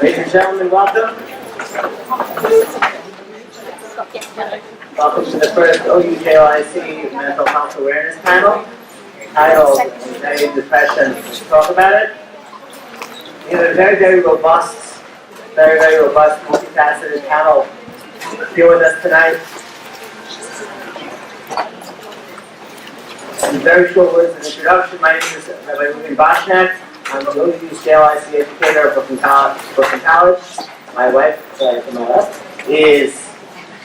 Ladies and gentlemen, welcome. Welcome to the first OU-JLIC Mental Health Awareness Panel, titled Anxiety and Depression. Let's talk about it. We have a very robust, multifaceted panel here with us tonight. In very short words of introduction, my name is Rabbi Ruben Boshnak. I'm the OU-JLIC educator of Brooklyn College. My wife, to my left, is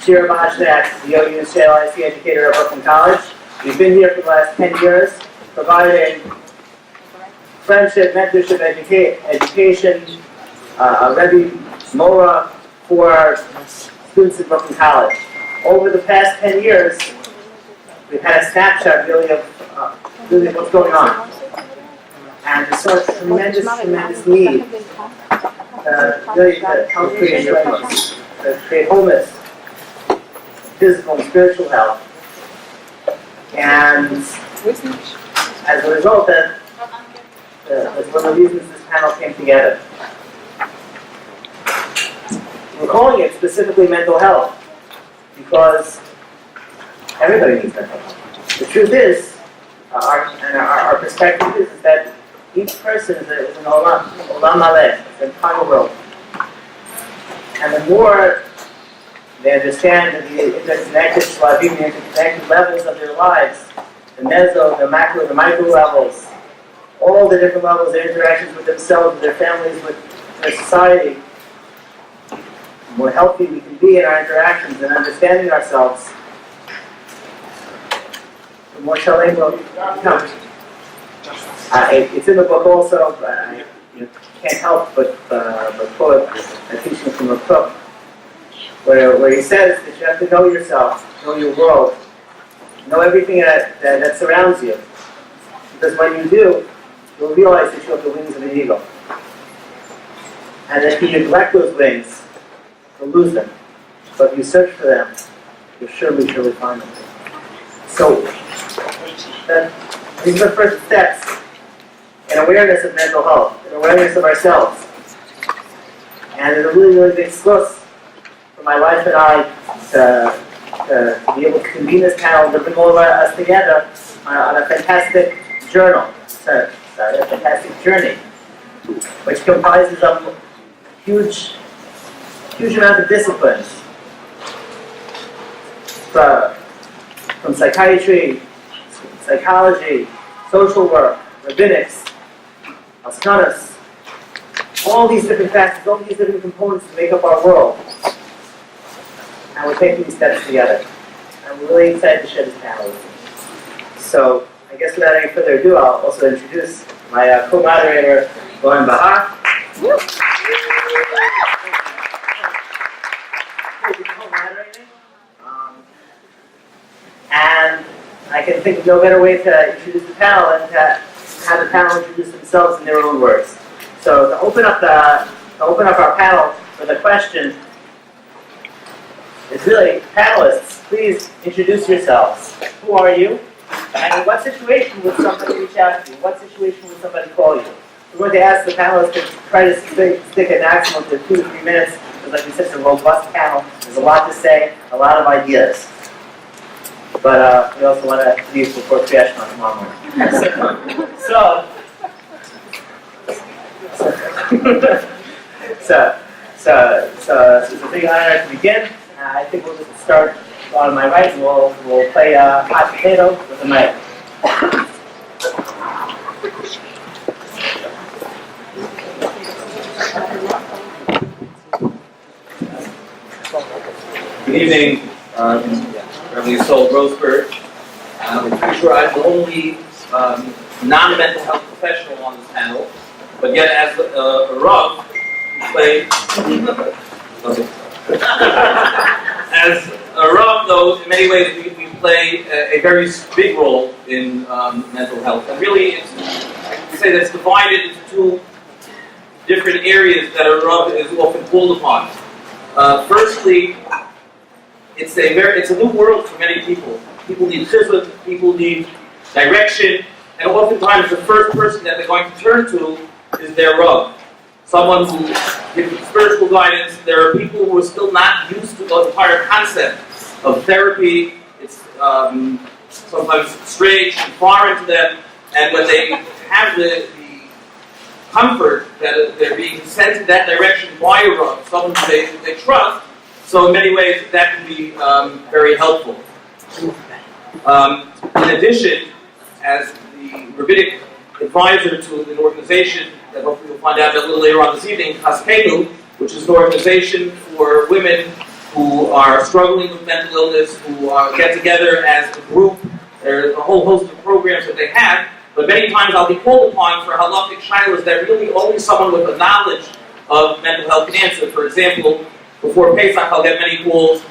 Shira Boshnak, the OU-JLIC educator of Brooklyn College. We've been here for the last 10 years, providing friendship, mentorship, education, Rebbe Mora for students at Brooklyn College. Over the past 10 years, we've had a snapshot really of what's going on. And we saw a tremendous need really to help create difference, to create wholeness, physical and spiritual health. And as a result, that's one of the reasons this panel came together. We're calling it specifically mental health because everybody needs mental health. The truth is, our perspective is that each person is an olam maleh, it's an entire world. And the more they understand the interconnected shlavim, the interconnected levels of their lives, the meso, the macro, the micro levels, all the different levels, their interactions with themselves, with their families, with their society, the more healthy we can be in our interactions and understanding ourselves, the more shalom will become. It's in the book also. I can't help but quote a teaching from a cook, where he says that you have to know yourself, know your world, know everything that surrounds you. Because when you do, you'll realize that you have the wings of an eagle. And if you neglect those wings, you'll lose them. But if you search for them, you'll surely find them. So, these are the first steps in awareness of mental health, in awareness of ourselves. And it's a really big source for my wife and I to be able to convene this panel, to bring all of us together on a fantastic journey, which comprises of huge amount of disciplines. From psychiatry, psychology, social work, rabbinics, askanas, all these different facets, all these different components that make up our world. And we're taking these steps together. And we're really excited to share this panel with you. So, I guess without any further ado, I'll also introduce my co-moderator, Lauren Bahar. And I can think of no better way to introduce the panel than to have the panel introduce themselves in their own words. So to open up our panel with a question is really, panelists, please introduce yourselves. Who are you? And in what situation would somebody reach out to you? What situation would somebody call you? We're going to ask the panelists to try to stick a maximum to 2 to 3 minutes, because like we said, it's a robust panel. There's a lot to say, a lot of ideas. But we also want to leave before Kriyat Shema tomorrow morning. So it's a big honor to begin. I think we'll just start on my right, and we'll play hot potato with the mic. Good evening, Rabbi Yisrael Grossberg. I'm pretty sure I'm the only non-mental health professional on this panel, but yet as a Rav, we play. As a Rav, though, in many ways we play a very big role in mental health, and really, we say that it's divided into 2 different areas that a Rav is often called upon. Firstly, it's a new world for many people. People need chizuk, people need direction, and oftentimes the first person that they're going to turn to is their Rav. Someone who give spiritual guidance. There are people who are still not used to the entire concept of therapy. It's sometimes strange and foreign to them, and when they have the comfort that they're being sent in that direction by a Rav, someone they trust, so in many ways that can be very helpful. In addition, as the rabbinic advisor to an organization that hopefully we'll find out a little later on this evening, Haskenu, which is an organization for women who are struggling with mental illness, who get together as a group. There's a whole host of programs that they have, but many times I'll be called upon for halachic shilas that really only someone with a knowledge of mental health can answer. For example, before Pesach I'll get many calls.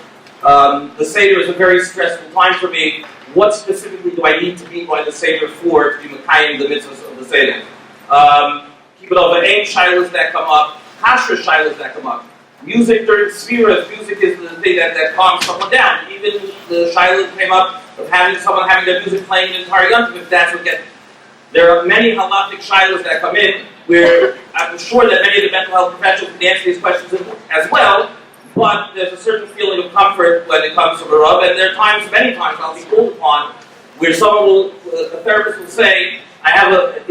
The Seder is a very stressful time for me. What specifically do I need to be by the Seder for to be Mekayim the mitzvahs of the Seder? Keep it over aim shilas that come up, kashrus shilas that come up. Music during Sfiras, music is the thing that calms someone down. Even the shilas came up of having someone having their music playing in entire yontif, if that's what gets. There are many halachic shilas that come in where I'm sure that many of the mental health professionals can answer these questions as well, but there's a certain feeling of comfort when it comes to a Rav, and there are times, many times, I'll be called upon where a therapist will say, I have a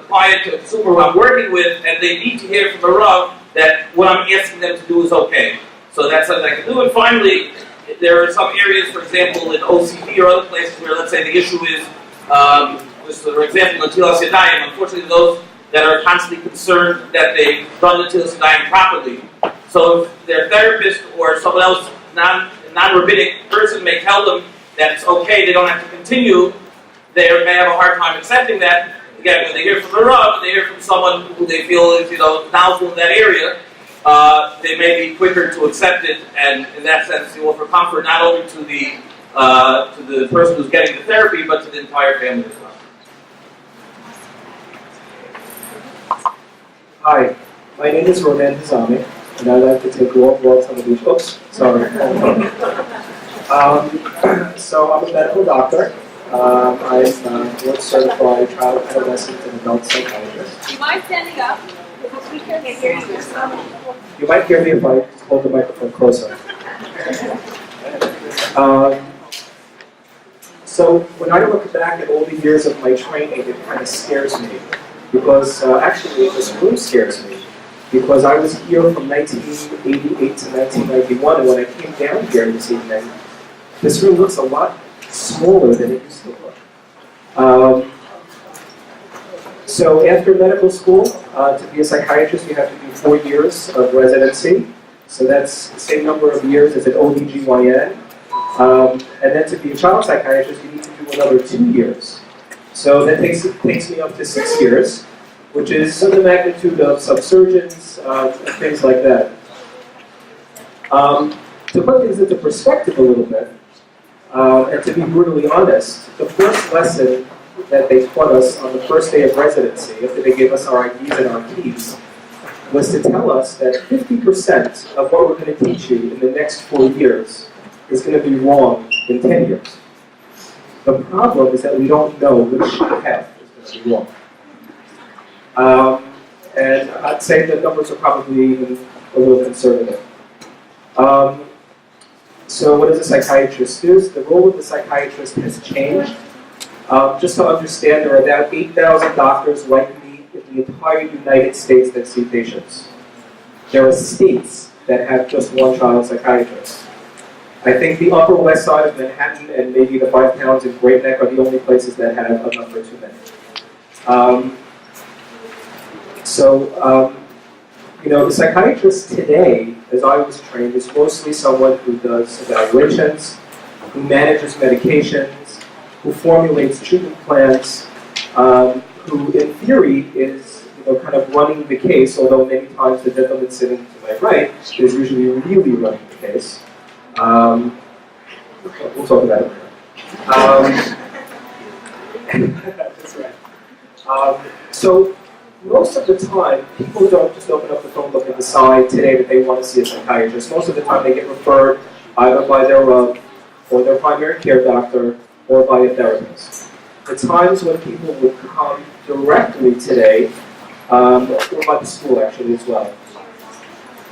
client, a consumer who I'm working with, and they need to hear from a Rav that what I'm asking them to do is okay. So that's something I can do. And finally, there are some areas, for example, in OCD or other places where, let's say, the issue is, for example, Natilas Yadayim. Unfortunately, those that are constantly concerned that they've done Natilas Yadayim properly. So if their therapist or someone else, non-rabbinic person, may tell them that it's okay, they don't have to continue, they may have a hard time accepting that. Again, when they hear from a Rav, they hear from someone who they feel is, knowledgeable in that area, they may be quicker to accept it, and in that sense, you offer comfort not only to the person who's getting the therapy, but to the entire family as well. Hi, my name is Ronan Hizami, and I'd like to take walks on the beach. Oops, sorry. So I'm a medical doctor. I'm a board-certified child, adolescent, and adult psychiatrist. Do you mind standing up? Because we can't hear you. You might hear me if I hold the microphone closer. So when I look back at all the years of my training, it kind of scares me. Because actually, this room scares me. Because I was here from 1988 to 1991, and when I came down here this evening, this room looks a lot smaller than it used to look. So after medical school, to be a psychiatrist, you have to do 4 years of residency. So that's the same number of years as an OB-GYN. And then to be a child psychiatrist, you need to do another 2 years. So that takes me up to 6 years, which is the magnitude of subsurgeons and things like that. To put things into perspective a little bit, and to be brutally honest, the first lesson that they taught us on the first day of residency, after they gave us our IDs and our keys, was to tell us that 50% of what we're going to teach you in the next 4 years is going to be wrong in 10 years. The problem is that we don't know which half is going to be wrong. And I'd say the numbers are probably even a little conservative. So what does a psychiatrist do? The role of the psychiatrist has changed. Just to understand, there are about 8,000 doctors like me in the entire United States that see patients. There are states that have just one child psychiatrist. I think the Upper West Side of Manhattan and maybe the 5 towns in Great Neck are the only places that have a number too many. The psychiatrist today, as I was trained, is mostly someone who does evaluations, who manages medications, who formulates treatment plans, who in theory is kind of running the case, although many times the gentleman sitting to my right is usually really running the case. We'll talk about it later. That's right. So most of the time, people don't just open up the phone book and decide today that they want to see a psychiatrist. Most of the time they get referred either by their or their primary care doctor or by a therapist. The times when people would come directly today, or by the school actually as well.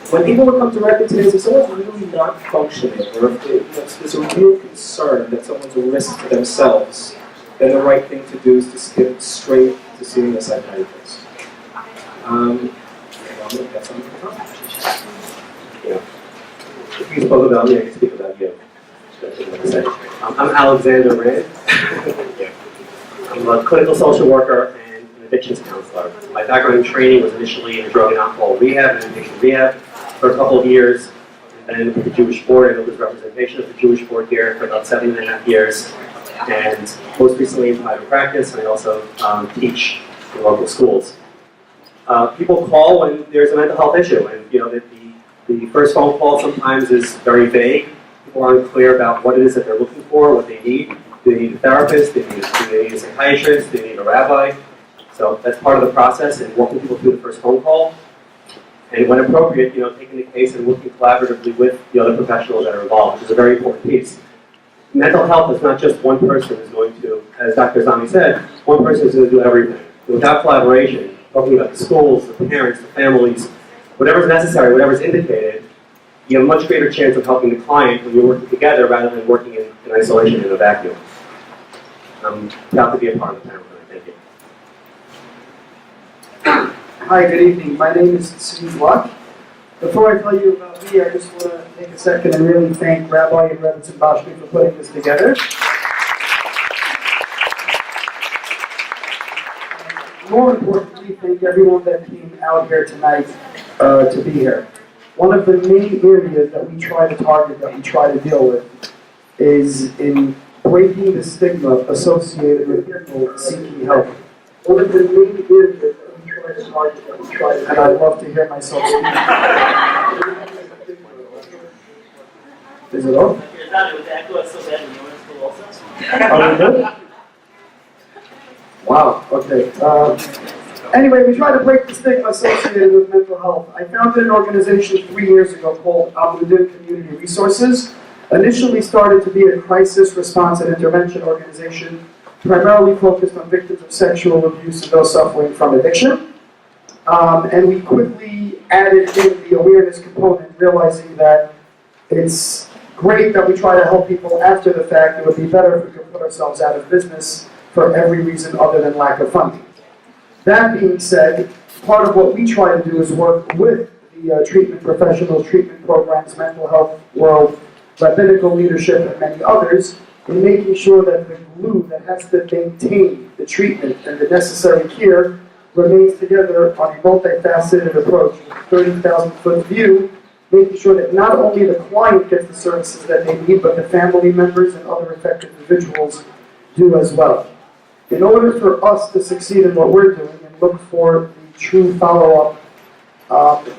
when people would come directly to me and say, someone's really not functioning, or if there's a real concern that someone's a risk to themselves, then the right thing to do is to skip straight to seeing a psychiatrist. Yeah. If you spoke about me, I can speak about you. That's what I'm gonna say. I'm Alexander Rand. I'm a clinical social worker and an addictions counselor. My background and training was initially in drug and alcohol rehab and addiction rehab for a couple of years, and then with the Jewish Board. I was representation of the Jewish Board here for about 7.5 years, and most recently in private practice. And I also teach in local schools. People call when there's a mental health issue, and the first phone call sometimes is very vague. People aren't clear about what it is that they're looking for, what they need. Do they need a therapist? Do they need a psychiatrist? Do they need a rabbi? So that's part of the process, and walking people through the first phone call. And when appropriate, taking the case and working collaboratively with the other professionals that are involved, which is a very important piece. Mental health is not just one person is going to, as Dr. Zami said, one person is going to do everything. Without collaboration, talking about the schools, the parents, the families, whatever's necessary, whatever's indicated, you have a much greater chance of helping the client when you're working together rather than working in isolation in a vacuum. I'm proud to be a part of the panel tonight. Thank you. Hi, good evening. My name is Steve Luck. Before I tell you about me, I just want to take a second and really thank Rabbi and Rebbe Bashmi for putting this together. More importantly, thank everyone that came out here tonight to be here. One of the main areas that we try to target, that we try to deal with, is in breaking the stigma associated with people seeking help. One of the main areas that we try to target, that we try to, and I'd love to hear myself speak. Is it on? Are we good? Wow, okay. Anyway, we try to break the stigma associated with mental health. I founded an organization 3 years ago called Amudim Community Resources. Initially started to be a crisis response and intervention organization, primarily focused on victims of sexual abuse and those suffering from addiction. And we quickly added in the awareness component, realizing that it's great that we try to help people after the fact. It would be better if we could put ourselves out of business for every reason other than lack of funding. That being said, part of what we try to do is work with the treatment professionals, treatment programs, mental health world, rabbinical leadership, and many others, in making sure that the glue that has to maintain the treatment and the necessary care remains together on a multifaceted approach, 30,000-foot view, making sure that not only the client gets the services that they need, but the family members and other affected individuals do as well. In order for us to succeed in what we're doing and look for the true follow-up,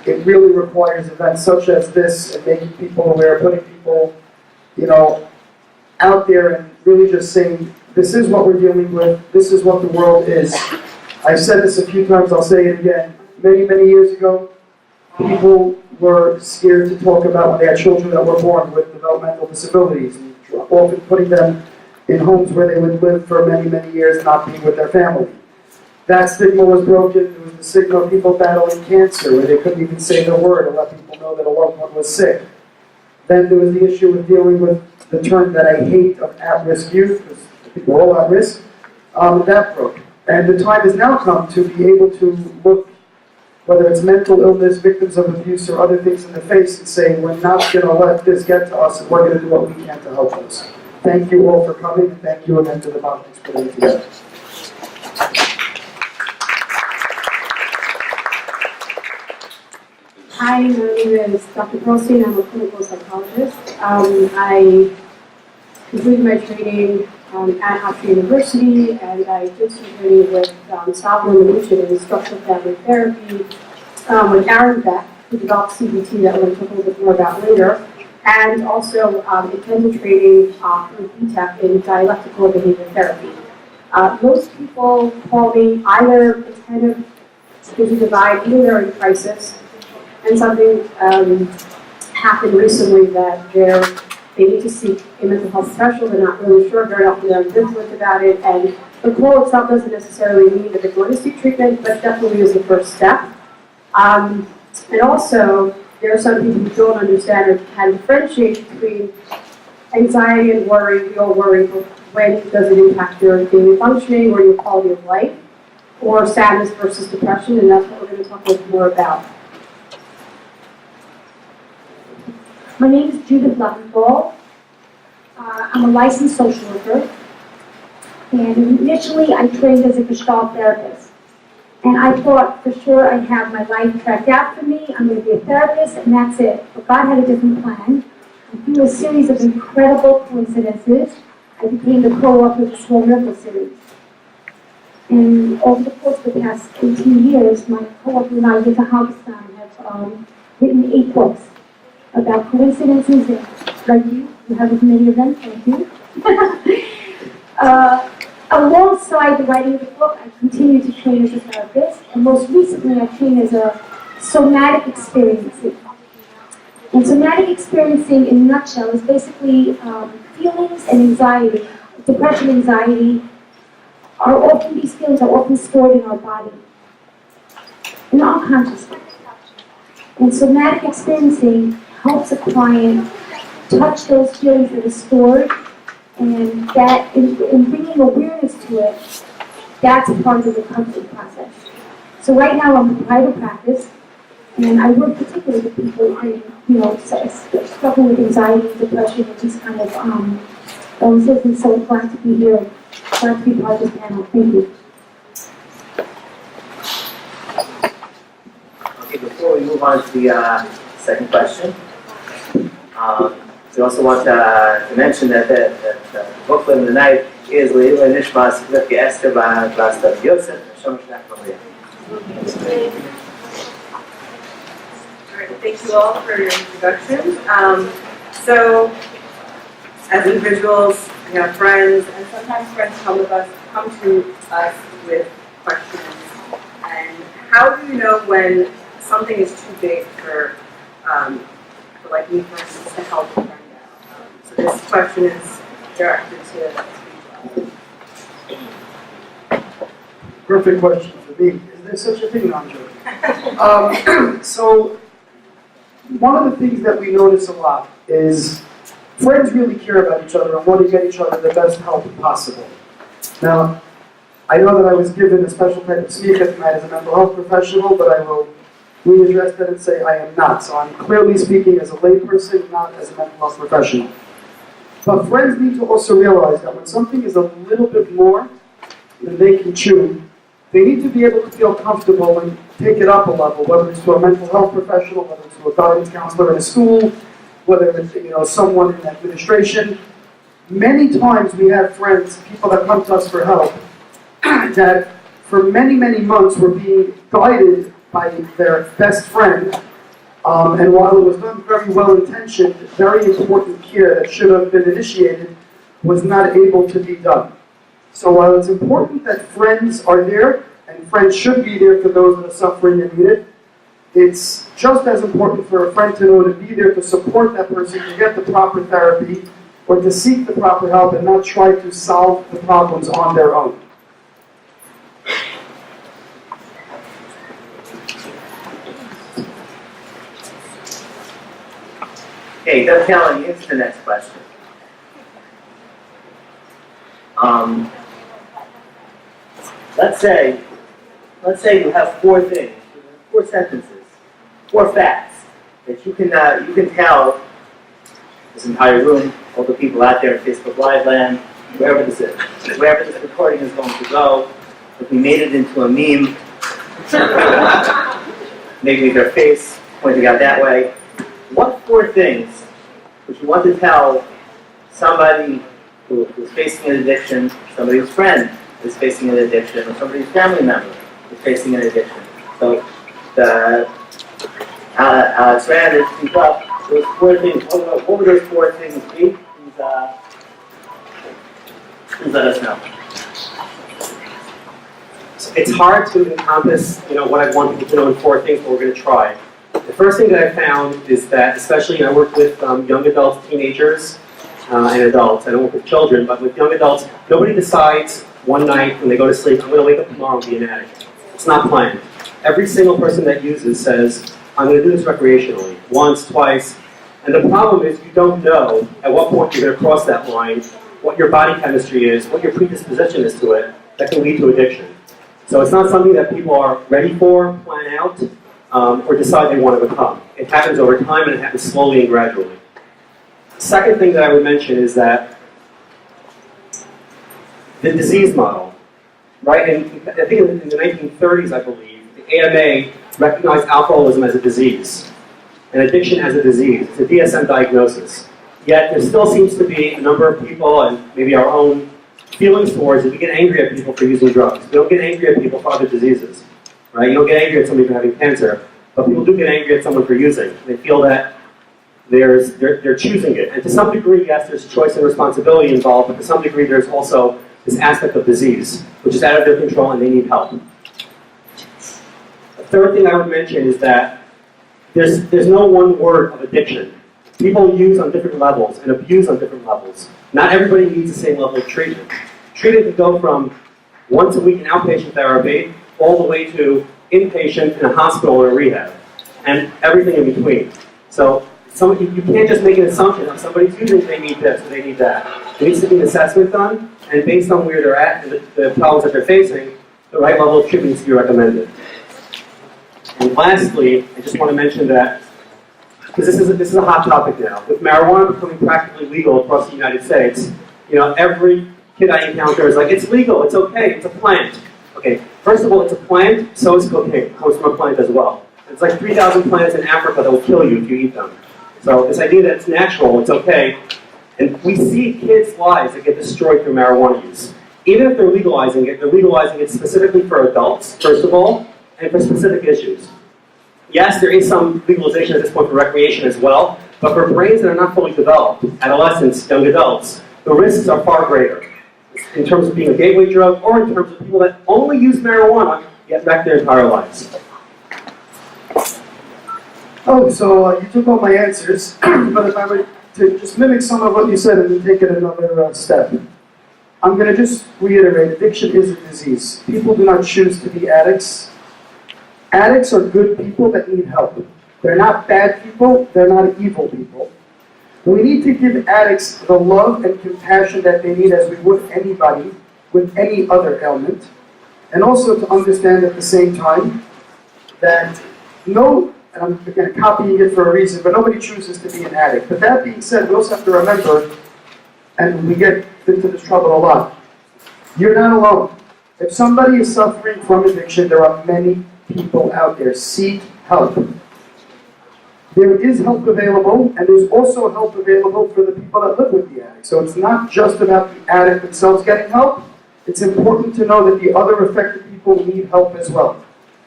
it really requires events such as this and making people aware, putting people, out there and really just saying, this is what we're dealing with, this is what the world is. I've said this a few times, I'll say it again. Many, many years ago, people were scared to talk about when they had children that were born with developmental disabilities, and often putting them in homes where they would live for many, many years not being with their family. That stigma was broken. There was the stigma of people battling cancer, where they couldn't even say the word or let people know that a loved one was sick. Then there was the issue with dealing with the term that I hate of at-risk youth, because people are all at risk. That broke. And the time has now come to be able to look, whether it's mental illness, victims of abuse, or other things in the face, and say, we're not going to let this get to us, and we're going to do what we can to help us. Thank you all for coming, and thank you again to the Baptists for putting it together. Hi, my name is Dr. Pearlstein. I'm a clinical psychologist. I completed my training at Hofstra University, and I did some training with Salvador Manuchin in structural family therapy with Aaron Beck, who developed CBT that we're going to talk a little bit more about later, and also attended training through BTEC in dialectical behavior therapy. Most people call me either kind of there's a divide, either they're in crisis, and something happened recently that they need to seek a mental health professional. They're not really sure. They're not feeling ambivalent about it. And the call itself doesn't necessarily mean that they're going to seek treatment, but definitely is the first step. And also, there are some people who don't understand or can differentiate between anxiety and worry. We all worry, but when does it impact your daily functioning or your quality of life? Or sadness versus depression, and that's what we're going to talk a little more about. My name is Judith Leventhal. I'm a licensed social worker. And initially, I trained as a Gestalt therapist. And I thought for sure I'd have my life tracked out for me. I'm going to be a therapist, and that's it. But God had a different plan. And through a series of incredible coincidences, I became the co-author of the Small Miracle series. And over the course of the past 18 years, my co-author and I, Jutta Halberstam, have written 8 books about coincidences that, like you have many of them, thank you. Alongside the writing of the book, I continue to train as a therapist, and most recently I trained as a somatic experiencing. And somatic experiencing, in a nutshell, is basically feelings and anxiety, depression, anxiety, these feelings are often stored in our body, and unconsciously. And somatic experiencing helps a client touch those feelings that are stored, and that in bringing awareness to it, that's part of the recovery process. So right now I'm in private practice, and I work particularly with people who, struggle with anxiety, depression, and these kind of illnesses. And so I'm glad to be here, glad to be part of this panel. Thank you. Okay, before we move on to the second question, we also want to mention that the booklet of the night is Leila Nishmas Lifke Esther Basta Yosef Hashem Shnach Maria. All right, thank you all for your introductions. So, as individuals, we have friends, and sometimes friends come to us with questions. And how do you know when something is too big for like me, for instance, to help a friend out? So this question is directed to Perfect question for me. Is there such a thing? No, I'm joking. So, one of the things that we notice a lot is friends really care about each other and want to get each other the best help possible. Now, I know that I was given a special type of smicha tonight as a mental health professional, but I will readdress that and say I am not. So I'm clearly speaking as a layperson, not as a mental health professional. But friends need to also realize that when something is a little bit more than they can chew, they need to be able to feel comfortable and take it up a level, whether it's to a mental health professional, whether it's to a guidance counselor in a school, whether it's someone in administration. Many times we have friends, people that come to us for help, that for many, many months were being guided by their best friend, and while it was done very well-intentioned, very important care that should have been initiated was not able to be done. So while it's important that friends are there, and friends should be there for those that are suffering and need it, it's just as important for a friend to know to be there to support that person to get the proper therapy or to seek the proper help and not try to solve the problems on their own. Okay, dovetailing into the next question. Let's say you have 4 things, 4 sentences, 4 facts that you can tell this entire room, all the people out there in Facebook Live land, wherever this is, wherever this recording is going to go. If we made it into a meme, maybe their face pointing out that way. What 4 things would you want to tell somebody who's facing an addiction, somebody's friend is facing an addiction, or somebody's family member is facing an addiction? So, Alex Rand, speak up. Those 4 things. What would those 4 things be? Please let us know. It's hard to encompass, what I want people to know in 4 things, but we're going to try. The first thing that I found is that, especially I work with young adults, teenagers, and adults. I don't work with children, but with young adults, nobody decides one night when they go to sleep, I'm going to wake up tomorrow and be an addict. It's not planned. Every single person that uses says, I'm going to do this recreationally, once, twice. And the problem is you don't know at what point you're going to cross that line, what your body chemistry is, what your predisposition is to it, that can lead to addiction. So it's not something that people are ready for, plan out, or decide they want to become. It happens over time, and it happens slowly and gradually. The second thing that I would mention is that the disease model, right? And I think in the 1930s, I believe, the AMA recognized alcoholism as a disease, and addiction as a disease. It's a DSM diagnosis. Yet there still seems to be a number of people, and maybe our own feelings towards it. We get angry at people for using drugs. We don't get angry at people for other diseases, right? You don't get angry at somebody for having cancer, but people do get angry at someone for using. They feel that they're choosing it. And to some degree, yes, there's choice and responsibility involved, but to some degree, there's also this aspect of disease, which is out of their control and they need help. The third thing I would mention is that there's no one word of addiction. People use on different levels and abuse on different levels. Not everybody needs the same level of treatment. Treatment can go from once a week in outpatient therapy all the way to inpatient in a hospital or a rehab, and everything in between. So you can't just make an assumption that somebody's using, they need this or they need that. There needs to be an assessment done, and based on where they're at and the problems that they're facing, the right level of treatment needs to be recommended. And lastly, I just want to mention that, because this is a hot topic now, with marijuana becoming practically legal across the United States, every kid I encounter is like, it's legal, it's okay, it's a plant. Okay, first of all, it's a plant, so is cocaine. It comes from a plant as well. It's like 3,000 plants in Africa that will kill you if you eat them. So this idea that it's natural, it's okay, and we see kids' lives that get destroyed through marijuana use. Even if they're legalizing it specifically for adults, first of all, and for specific issues. Yes, there is some legalization at this point for recreation as well, but for brains that are not fully developed, adolescents, young adults, the risks are far greater in terms of being a gateway drug or in terms of people that only use marijuana yet wreck their entire lives. Oh, so you took all my answers, but if I were to just mimic some of what you said and then take it another step, I'm going to just reiterate, addiction is a disease. People do not choose to be addicts. Addicts are good people that need help. They're not bad people, they're not evil people. We need to give addicts the love and compassion that they need as we would anybody with any other ailment. And also to understand at the same time that and I'm again copying it for a reason, but nobody chooses to be an addict. But that being said, we also have to remember, and we get into this trouble a lot, you're not alone. If somebody is suffering from addiction, there are many people out there. Seek help. There is help available, and there's also help available for the people that live with the addict. So it's not just about the addict themselves getting help. It's important to know that the other affected people need help as well.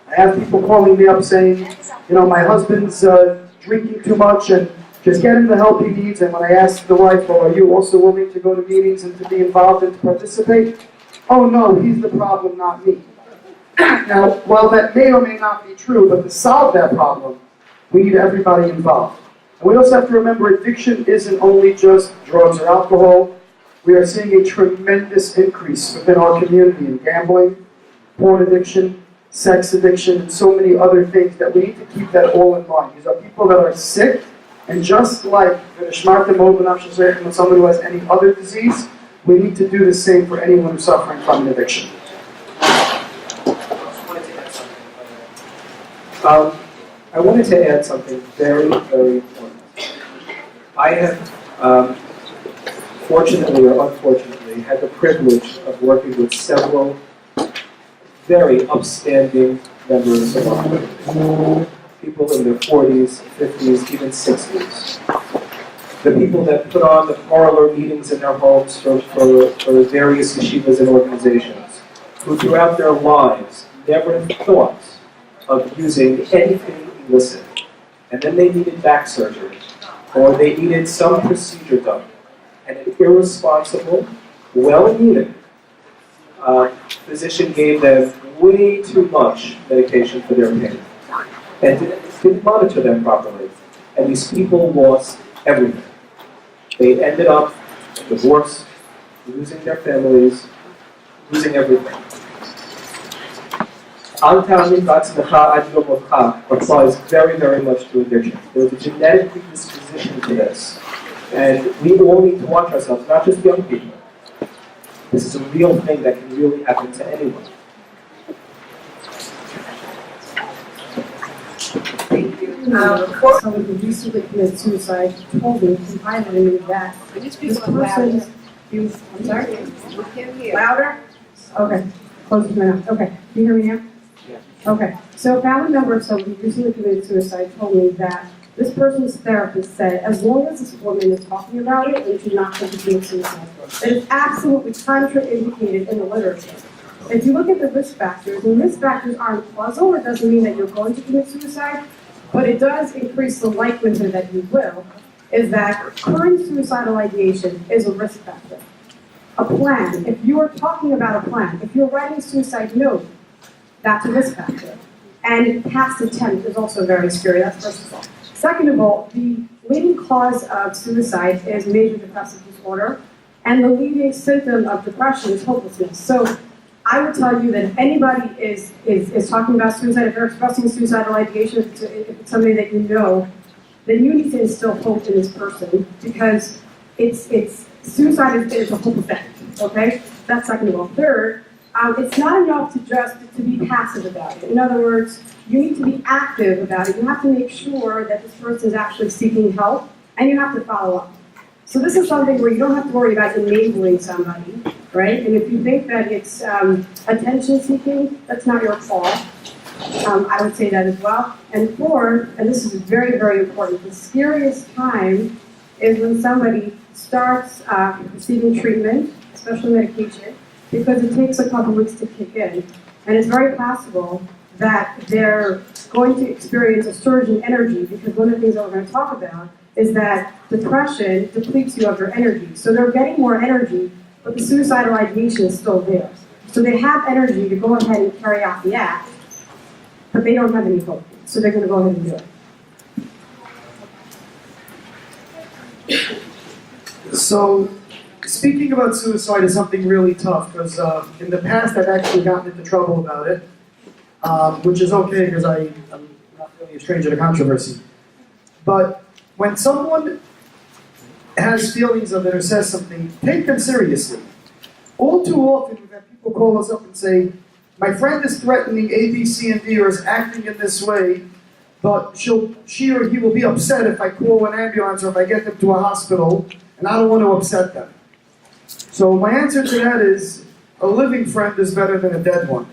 I have people calling me up saying, my husband's drinking too much and just get him the help he needs. And when I ask the wife, well, are you also willing to go to meetings and to be involved and to participate? Oh no, he's the problem, not me. Now, while that may or may not be true, but to solve that problem, we need everybody involved. And we also have to remember addiction isn't only just drugs or alcohol. We are seeing a tremendous increase within our community in gambling, porn addiction, sex addiction, and so many other things that we need to keep that all in mind. These are people that are sick, and just like when someone who has any other disease, we need to do the same for anyone who's suffering from an addiction. I wanted to add something very, very important. I have, fortunately or unfortunately, had the privilege of working with several very upstanding members of our community. People in their 40s, 50s, even 60s. The people that put on the parlor meetings in their homes for various yeshivas and organizations, who throughout their lives never thought of using anything illicit. And then they needed back surgery, or they needed some procedure done. And an irresponsible, well-meaning physician gave them way too much medication for their pain. And didn't monitor them properly. And these people lost everything. They ended up divorced, losing their families, losing everything. Al Ta'amid Ba'atzmecha Ad Yom Motcha applies very, very much to addiction. There's a genetic predisposition to this. And we all need to watch ourselves, not just young people. This is a real thing that can really happen to anyone. Someone who recently committed suicide told me, confided in me that this person, I'm sorry? Louder? Okay, close my mouth. Okay, can you hear me now? Yeah. Okay, so a family member of someone who recently committed suicide told me that this person's therapist said, as long as this woman is talking about it, they should not think to commit suicide. It is absolutely contraindicated in the literature. If you look at the risk factors, and risk factors aren't causal, it doesn't mean that you're going to commit suicide, but it does increase the likelihood that you will, is that current suicidal ideation is a risk factor. A plan, if you are talking about a plan, if you're writing a suicide note, that's a risk factor. And past attempt is also very scary, that's first of all. Second of all, the leading cause of suicide is major depressive disorder, and the leading symptom of depression is hopelessness. So I would tell you that if anybody is talking about suicide, if they're expressing suicidal ideation, if it's somebody that you know, then you need to instill hope in this person, because suicide is a hope effect, okay? That's second of all. Third, it's not enough to be passive about it. In other words, you need to be active about it. You have to make sure that this person is actually seeking help, and you have to follow up. So this is something where you don't have to worry about enabling somebody, right? And if you think that it's attention seeking, that's not your fault. I would say that as well. And fourth, and this is very, very important, the scariest time is when somebody starts receiving treatment, especially medication, because it takes a couple weeks to kick in. And it's very possible that they're going to experience a surge in energy, because one of the things that we're going to talk about is that depression depletes you of your energy. So they're getting more energy, but the suicidal ideation is still there. So they have energy to go ahead and carry out the act, but they don't have any hope. So they're going to go ahead and do it. So, speaking about suicide is something really tough, because in the past I've actually gotten into trouble about it, which is okay because I'm not really a stranger to controversy. But when someone has feelings of it or says something, take them seriously. All too often we've had people call us up and say, my friend is threatening A, B, C, and D, or is acting in this way, but she or he will be upset if I call an ambulance or if I get them to a hospital, and I don't want to upset them. So my answer to that is, a living friend is better than a dead one.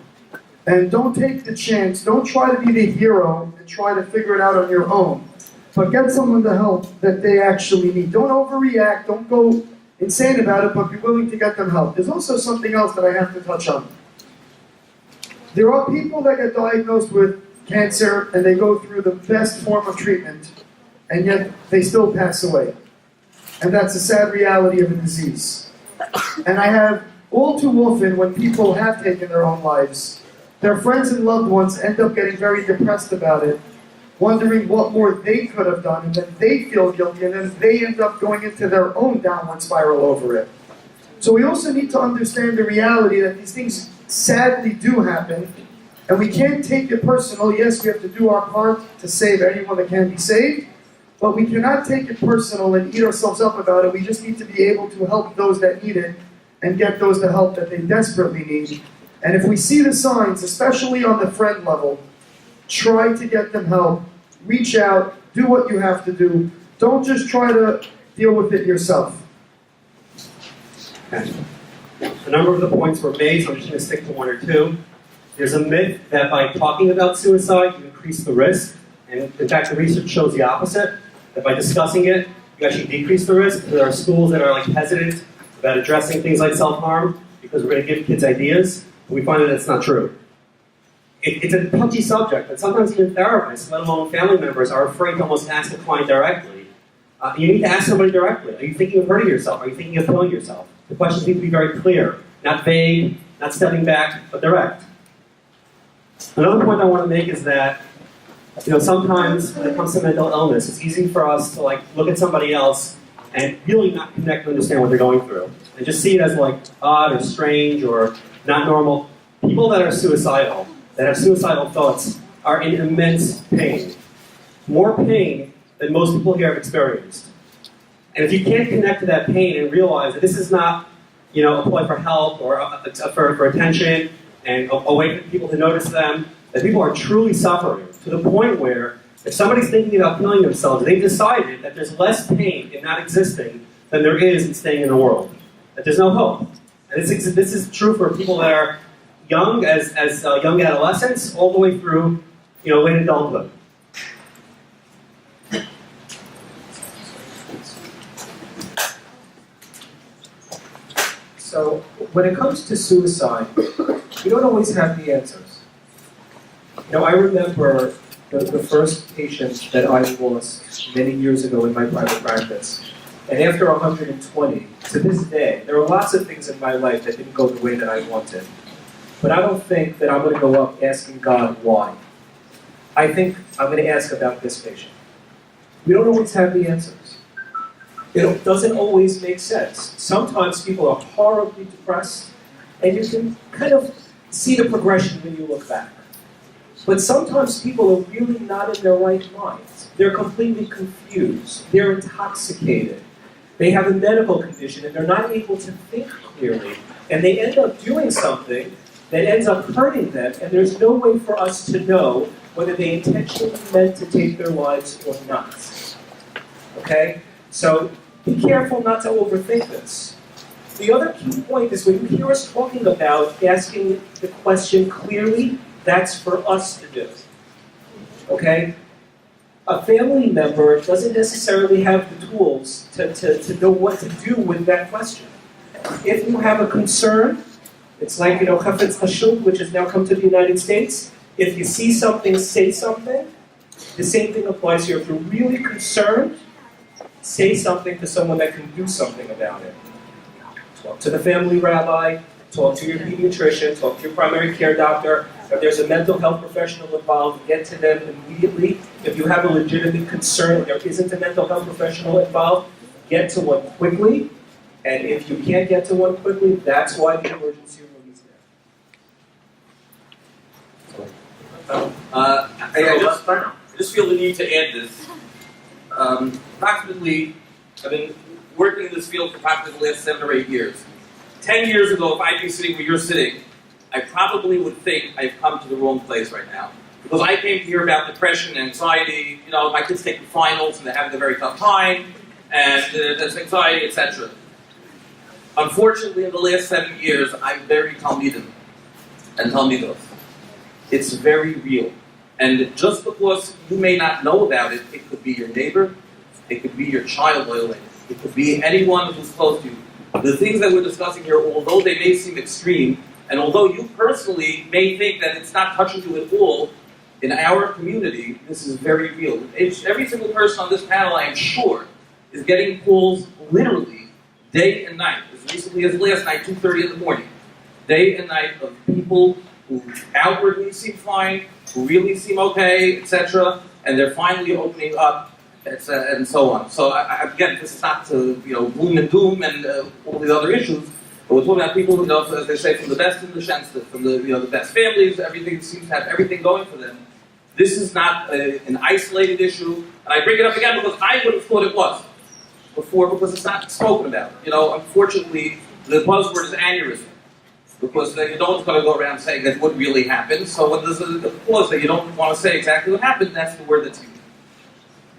And don't take the chance, don't try to be the hero and try to figure it out on your own. But get someone the help that they actually need. Don't overreact, don't go insane about it, but be willing to get them help. There's also something else that I have to touch on. There are people that get diagnosed with cancer and they go through the best form of treatment, and yet they still pass away. And that's a sad reality of a disease. And I have, all too often, when people have taken their own lives, their friends and loved ones end up getting very depressed about it, wondering what more they could have done, and then they feel guilty, and then they end up going into their own downward spiral over it. So we also need to understand the reality that these things sadly do happen, and we can't take it personal. Yes, we have to do our part to save anyone that can be saved, but we cannot take it personal and eat ourselves up about it. We just need to be able to help those that need it and get those the help that they desperately need. And if we see the signs, especially on the friend level, try to get them help. Reach out. Do what you have to do. Don't just try to deal with it yourself. Okay. A number of the points were made, so I'm just going to stick to one or two. There's a myth that by talking about suicide, you increase the risk. And in fact, the research shows the opposite, that by discussing it, you actually decrease the risk. There are schools that are hesitant about addressing things like self-harm because we're going to give kids ideas. But we find that it's not true. It's a touchy subject, but sometimes even therapists, let alone family members, are afraid to almost ask the client directly. You need to ask somebody directly. Are you thinking of hurting yourself? Are you thinking of killing yourself? The questions need to be very clear, not vague, not stepping back, but direct. Another point I want to make is that, sometimes when it comes to mental illness, it's easy for us to look at somebody else and really not connect and understand what they're going through, and just see it as odd or strange or not normal. People that are suicidal that have suicidal thoughts are in immense pain. More pain than most people here have experienced. And if you can't connect to that pain and realize that this is not, a play for help or for attention and a way for people to notice them, that people are truly suffering to the point where if somebody's thinking about killing themselves, they've decided that there's less pain in not existing than there is in staying in the world. That there's no hope. And this is true for people that are young, as young adolescents, all the way through, late adulthood. So when it comes to suicide, we don't always have the answers. I remember the first patient that I lost many years ago in my private practice. And after 120, to this day, there are lots of things in my life that didn't go the way that I wanted. But I don't think that I'm going to go up asking God why. I think I'm going to ask about this patient. We don't always have the answers. It doesn't always make sense. Sometimes people are horribly depressed, and you can kind of see the progression when you look back. But sometimes people are really not in their right minds. They're completely confused. They're intoxicated. They have a medical condition, and they're not able to think clearly. And they end up doing something that ends up hurting them, and there's no way for us to know whether they intentionally meant to take their lives or not. Okay? So be careful not to overthink this. The other key point is when you hear us talking about asking the question clearly, that's for us to do. Okay? A family member doesn't necessarily have the tools to know what to do with that question. If you have a concern, it's like, Chafetz Hashuk, which has now come to the United States. If you see something, say something. The same thing applies here. If you're really concerned, say something to someone that can do something about it. Talk to the family rabbi, talk to your pediatrician, talk to your primary care doctor. If there's a mental health professional involved, get to them immediately. If you have a legitimate concern and there isn't a mental health professional involved, get to one quickly. And if you can't get to one quickly, that's why the emergency room is there. I just feel the need to add this. Approximately, I've been working in this field for approximately the last 7 or 8 years. 10 years ago, if I'd be sitting where you're sitting, I probably would think I've come to the wrong place right now. Because I came to hear about depression and anxiety, my kids take the finals and they're having a very tough time, and there's anxiety, etc. Unfortunately, in the last 7 years, I'm very Talmidim and Talmidos. It's very real. And just because you may not know about it, it could be your neighbor, it could be your child, it could be anyone who's close to you. The things that we're discussing here, although they may seem extreme, and although you personally may think that it's not touching you at all, in our community, this is very real. Every single person on this panel, I am sure, is getting calls literally day and night, as recently as last night, 2:30 in the morning, day and night, of people who outwardly seem fine, who really seem okay, etc., and they're finally opening up, and so on. So again, this is not to gloom and doom and all these other issues, but we're talking about people who, as they say, from the best in the sense, from the best families, everything seems to have everything going for them. This is not an isolated issue, and I bring it up again because I would have thought it was before, because it's not spoken about. Unfortunately, the buzzword is aneurysm, because you don't want to go around saying that what really happened. So when there's a clause that you don't want to say exactly what happened, that's the word that's used.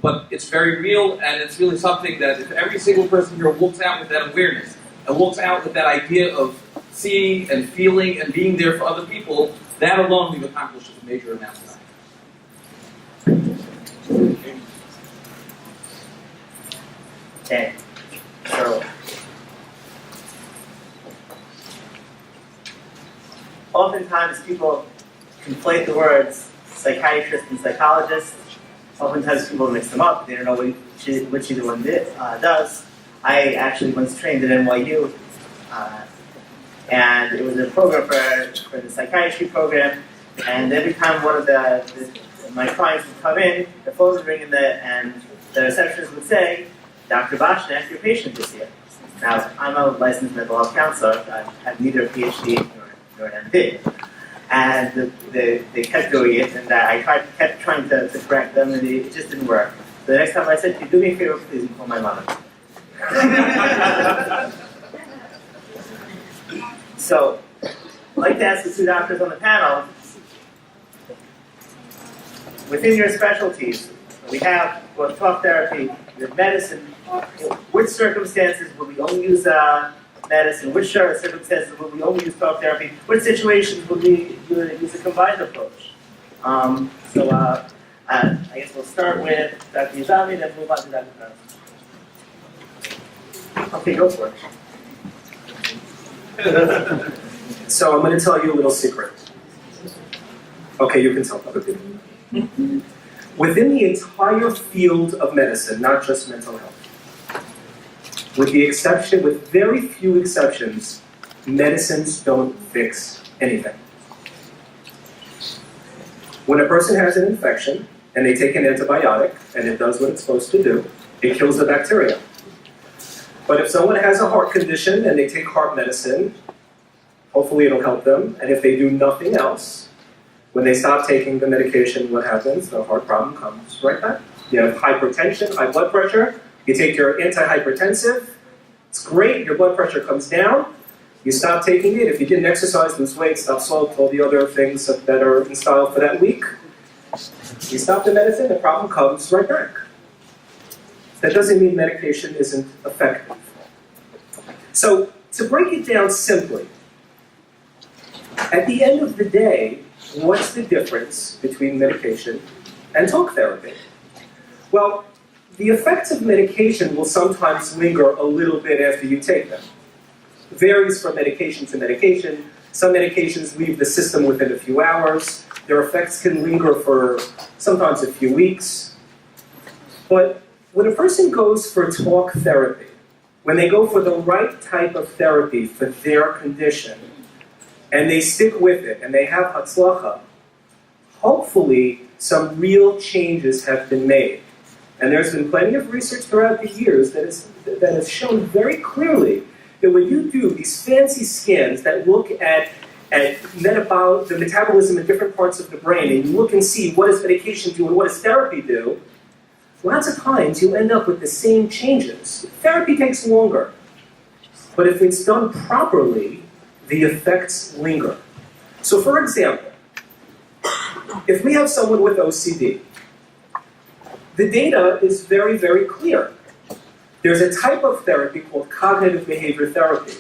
But it's very real, and it's really something that if every single person here walks out with that awareness, and walks out with that idea of seeing and feeling and being there for other people, that alone we've accomplished a major amount of time. Okay, so oftentimes people conflate the words psychiatrist and psychologist. Oftentimes people mix them up. They don't know which either one does. I actually once trained at NYU, and it was a program for the psychiatry program. And every time one of my clients would come in, the phone would ring, and the receptionist would say, "Dr. Boshnak, your patient is here." Now, I'm a licensed mental health counselor. I have neither a PhD nor an MD. and they kept doing it, and I kept trying to correct them, and it just didn't work. So the next time I said, "Can you do me a favor, please, and call my mother." So, I'd like to ask the two doctors on the panel, within your specialties, we have both talk therapy, we have medicine. Which circumstances will we only use medicine? Which circumstances will we only use talk therapy? Which situations will we use a combined approach? I guess we'll start with Dr. Yazami, then move on to Dr. Krause. Okay, go for it. So I'm going to tell you a little secret. Okay, you can tell other people. Within the entire field of medicine, not just mental health, with very few exceptions, medicines don't fix anything. When a person has an infection and they take an antibiotic and it does what it's supposed to do, it kills the bacteria. But if someone has a heart condition and they take heart medicine, hopefully it'll help them. And if they do nothing else, when they stop taking the medication, what happens? The heart problem comes right back. You have hypertension, high blood pressure. You take your antihypertensive. It's great. Your blood pressure comes down. You stop taking it. If you didn't exercise, lose weight, stop salt, all the other things that are in style for that week, you stop the medicine, the problem comes right back. That doesn't mean medication isn't effective. So, to break it down simply, at the end of the day, what's the difference between medication and talk therapy? Well, the effects of medication will sometimes linger a little bit after you take them. It varies from medication to medication. Some medications leave the system within a few hours. Their effects can linger for sometimes a few weeks. But when a person goes for talk therapy, when they go for the right type of therapy for their condition, and they stick with it, and they have hatzlacha, hopefully some real changes have been made. And there's been plenty of research throughout the years that has shown very clearly that when you do these fancy scans that look at the metabolism in different parts of the brain, and you look and see what does medication do and what does therapy do, lots of times you end up with the same changes. Therapy takes longer, but if it's done properly, the effects linger. So for example, if we have someone with OCD, the data is very, very clear. There's a type of therapy called cognitive behavior therapy.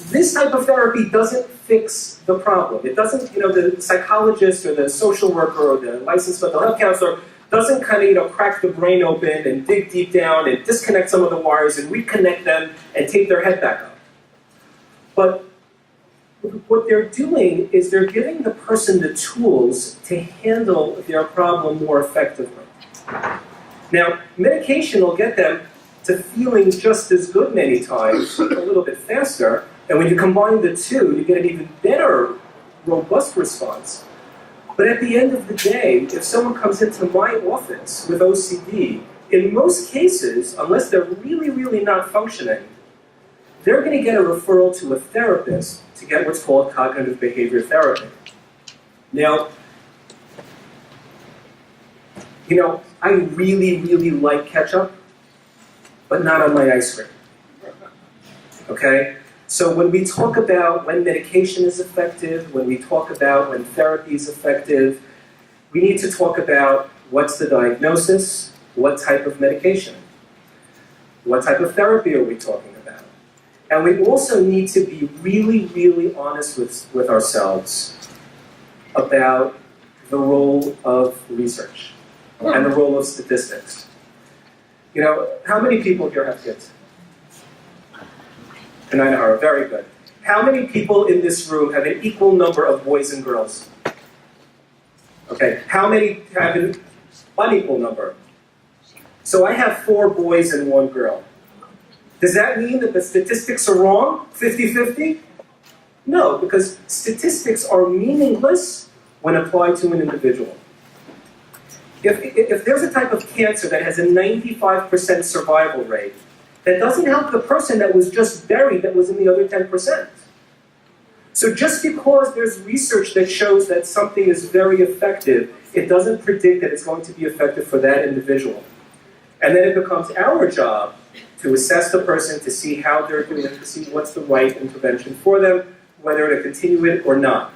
This type of therapy doesn't fix the problem. It doesn't, the psychologist or the social worker or the licensed mental health counselor doesn't kind of, crack the brain open and dig deep down and disconnect some of the wires and reconnect them and take their head back up. But what they're doing is they're giving the person the tools to handle their problem more effectively. Now, medication will get them to feeling just as good many times, a little bit faster, and when you combine the two, you get an even better, robust response. But at the end of the day, if someone comes into my office with OCD, in most cases, unless they're really, really not functioning, they're going to get a referral to a therapist to get what's called cognitive behavior therapy. Now, I really, really like ketchup, but not on my ice cream. Okay? So when we talk about when medication is effective, when we talk about when therapy is effective, we need to talk about what's the diagnosis, what type of medication, what type of therapy are we talking about. And we also need to be really, really honest with ourselves about the role of research and the role of statistics. How many people here have kids? And I know, very good. How many people in this room have an equal number of boys and girls? Okay, how many have an unequal number? So I have 4 boys and 1 girl. Does that mean that the statistics are wrong, 50-50? No, because statistics are meaningless when applied to an individual. If there's a type of cancer that has a 95% survival rate, that doesn't help the person that was just buried that was in the other 10%. So just because there's research that shows that something is very effective, it doesn't predict that it's going to be effective for that individual. And then it becomes our job to assess the person, to see how they're doing, to see what's the right intervention for them, whether to continue it or not.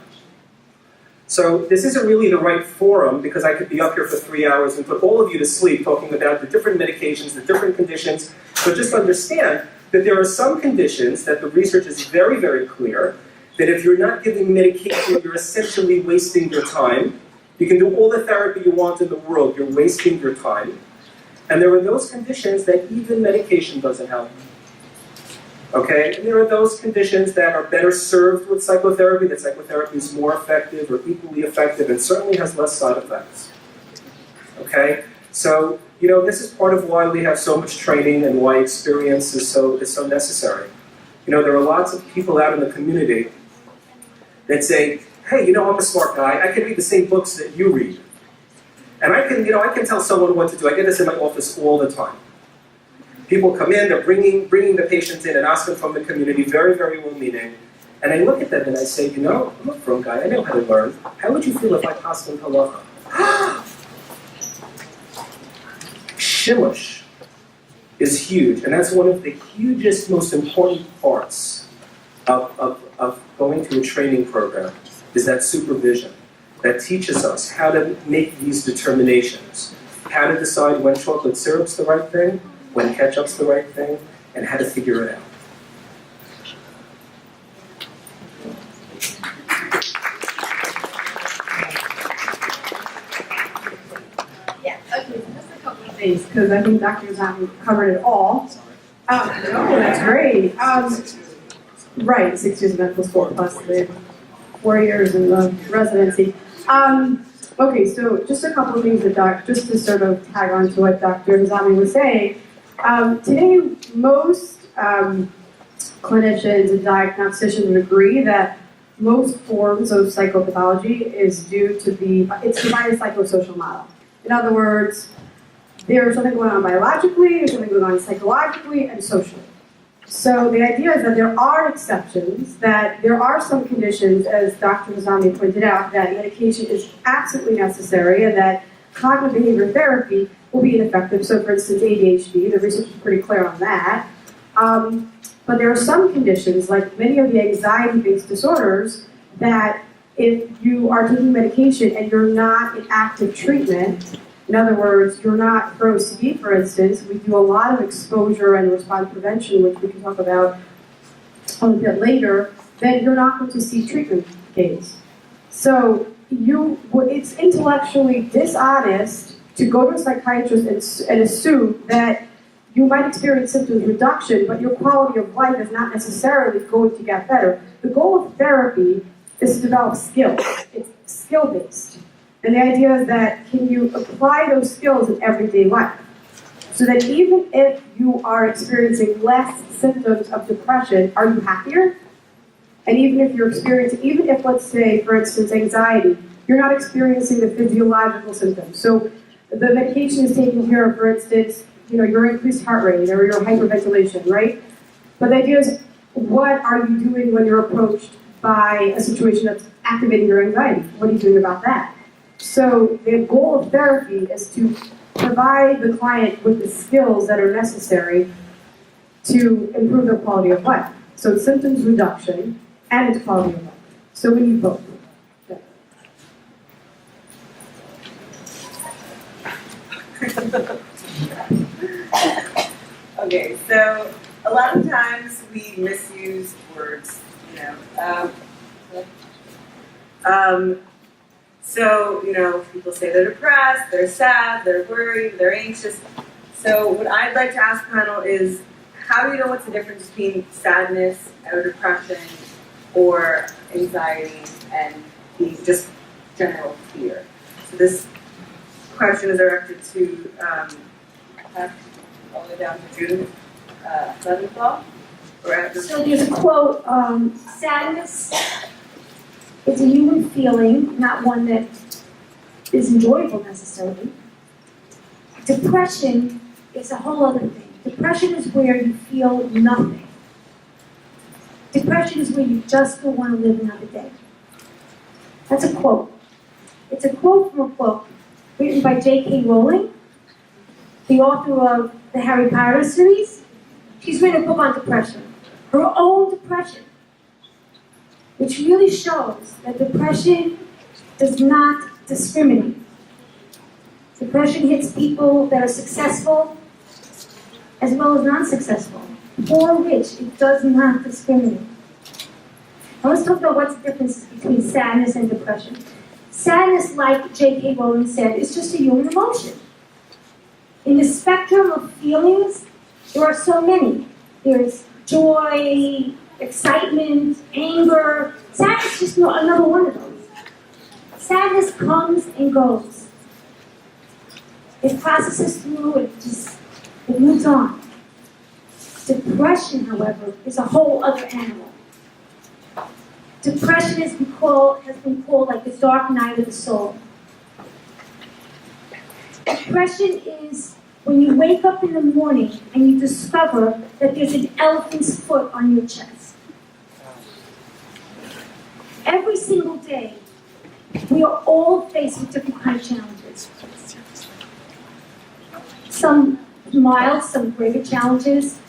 So this isn't really the right forum, because I could be up here for 3 hours and put all of you to sleep talking about the different medications, the different conditions, but just understand that there are some conditions that the research is very, very clear, that if you're not giving medication, you're essentially wasting your time. You can do all the therapy you want in the world, you're wasting your time. And there are those conditions that even medication doesn't help. Okay? And there are those conditions that are better served with psychotherapy, that psychotherapy is more effective or equally effective and certainly has less side effects. Okay? So, this is part of why we have so much training and why experience is so necessary. There are lots of people out in the community that say, hey, I'm a smart guy, I can read the same books that you read. And I can tell someone what to do. I get this in my office all the time. People come in, they're bringing the patients in and asking from the community, very, very well-meaning. And I look at them and I say, I'm a pro guy, I know how to learn. How would you feel if I passed on halacha? Shimush is huge, and that's one of the hugest, most important parts of going to a training program, is that supervision that teaches us how to make these determinations, how to decide when chocolate syrup's the right thing, when ketchup's the right thing, and how to figure it out. Yeah, okay, so just a couple of things, because I think Dr. Zahn covered it all. No, that's great. Right, 6 years of medical school plus the 4 years in the residency. Okay, so just a couple of things just to sort of tag on to what Dr. Zami was saying. Today, most clinicians and diagnosticians would agree that most forms of psychopathology is due to it's the biopsychosocial model. In other words, there's something going on biologically, there's something going on psychologically, and socially. So the idea is that there are exceptions, that there are some conditions, as Dr. Nizami pointed out, that medication is absolutely necessary and that cognitive behavior therapy will be ineffective. So for instance, ADHD, the research is pretty clear on that. But there are some conditions, like many of the anxiety-based disorders, that if you are taking medication and you're not in active treatment, in other words, you're not for OCD, for instance, we do a lot of exposure and response prevention, which we can talk about a little bit later, then you're not going to see treatment gains. So it's intellectually dishonest to go to a psychiatrist and assume that you might experience symptoms reduction, but your quality of life is not necessarily going to get better. The goal of therapy is to develop skills. It's skill-based. And the idea is that can you apply those skills in everyday life? So that even if you are experiencing less symptoms of depression, are you happier? And even if let's say, for instance, anxiety, you're not experiencing the physiological symptoms. So the medication is taking care of, for instance, your increased heart rate or your hyperventilation, right? But the idea is, what are you doing when you're approached by a situation that's activating your anxiety? What are you doing about that? So the goal of therapy is to provide the client with the skills that are necessary to improve their quality of life. So it's symptoms reduction and it's quality of life. So we need both. Yeah. Okay, so a lot of times we misuse words, So, people say they're depressed, they're sad, they're worried, they're anxious. So what I'd like to ask the panel is, how do you know what's the difference between sadness or depression or anxiety and just general fear? So this question is directed to all the way down to June 7th. So there's a quote, sadness is a human feeling, not one that is enjoyable necessarily. Depression is a whole other thing. Depression is where you feel nothing. Depression is where you just don't want to live another day. That's a quote. It's a quote from a book written by J.K. Rowling, the author of the Harry Potter series. She's written a book on depression, her own depression, which really shows that depression does not discriminate. Depression hits people that are successful as well as non-successful. Poor or rich, it does not discriminate. Now let's talk about what's the difference between sadness and depression. Sadness, like J.K. Rowling said, is just a human emotion. In the spectrum of feelings, there are so many. There's joy, excitement, anger. Sadness is just another one of those. Sadness comes and goes. It processes through, it moves on. Depression, however, is a whole other animal. Depression has been called like the dark night of the soul. Depression is when you wake up in the morning and you discover that there's an elephant's foot on your chest. Every single day, we are all faced with different kinds of challenges. Some mild, some greater challenges,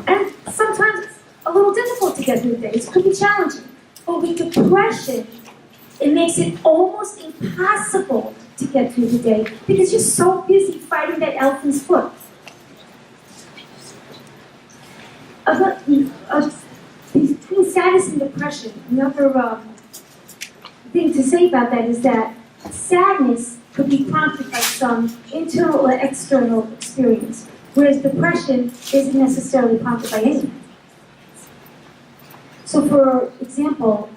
and sometimes it's a little difficult to get through the days. It could be challenging. But with depression, it makes it almost impossible to get through the day because you're so busy fighting that elephant's foot. Between sadness and depression, another thing to say about that is that sadness could be prompted by some internal or external experience, whereas depression isn't necessarily prompted by anything. So for example,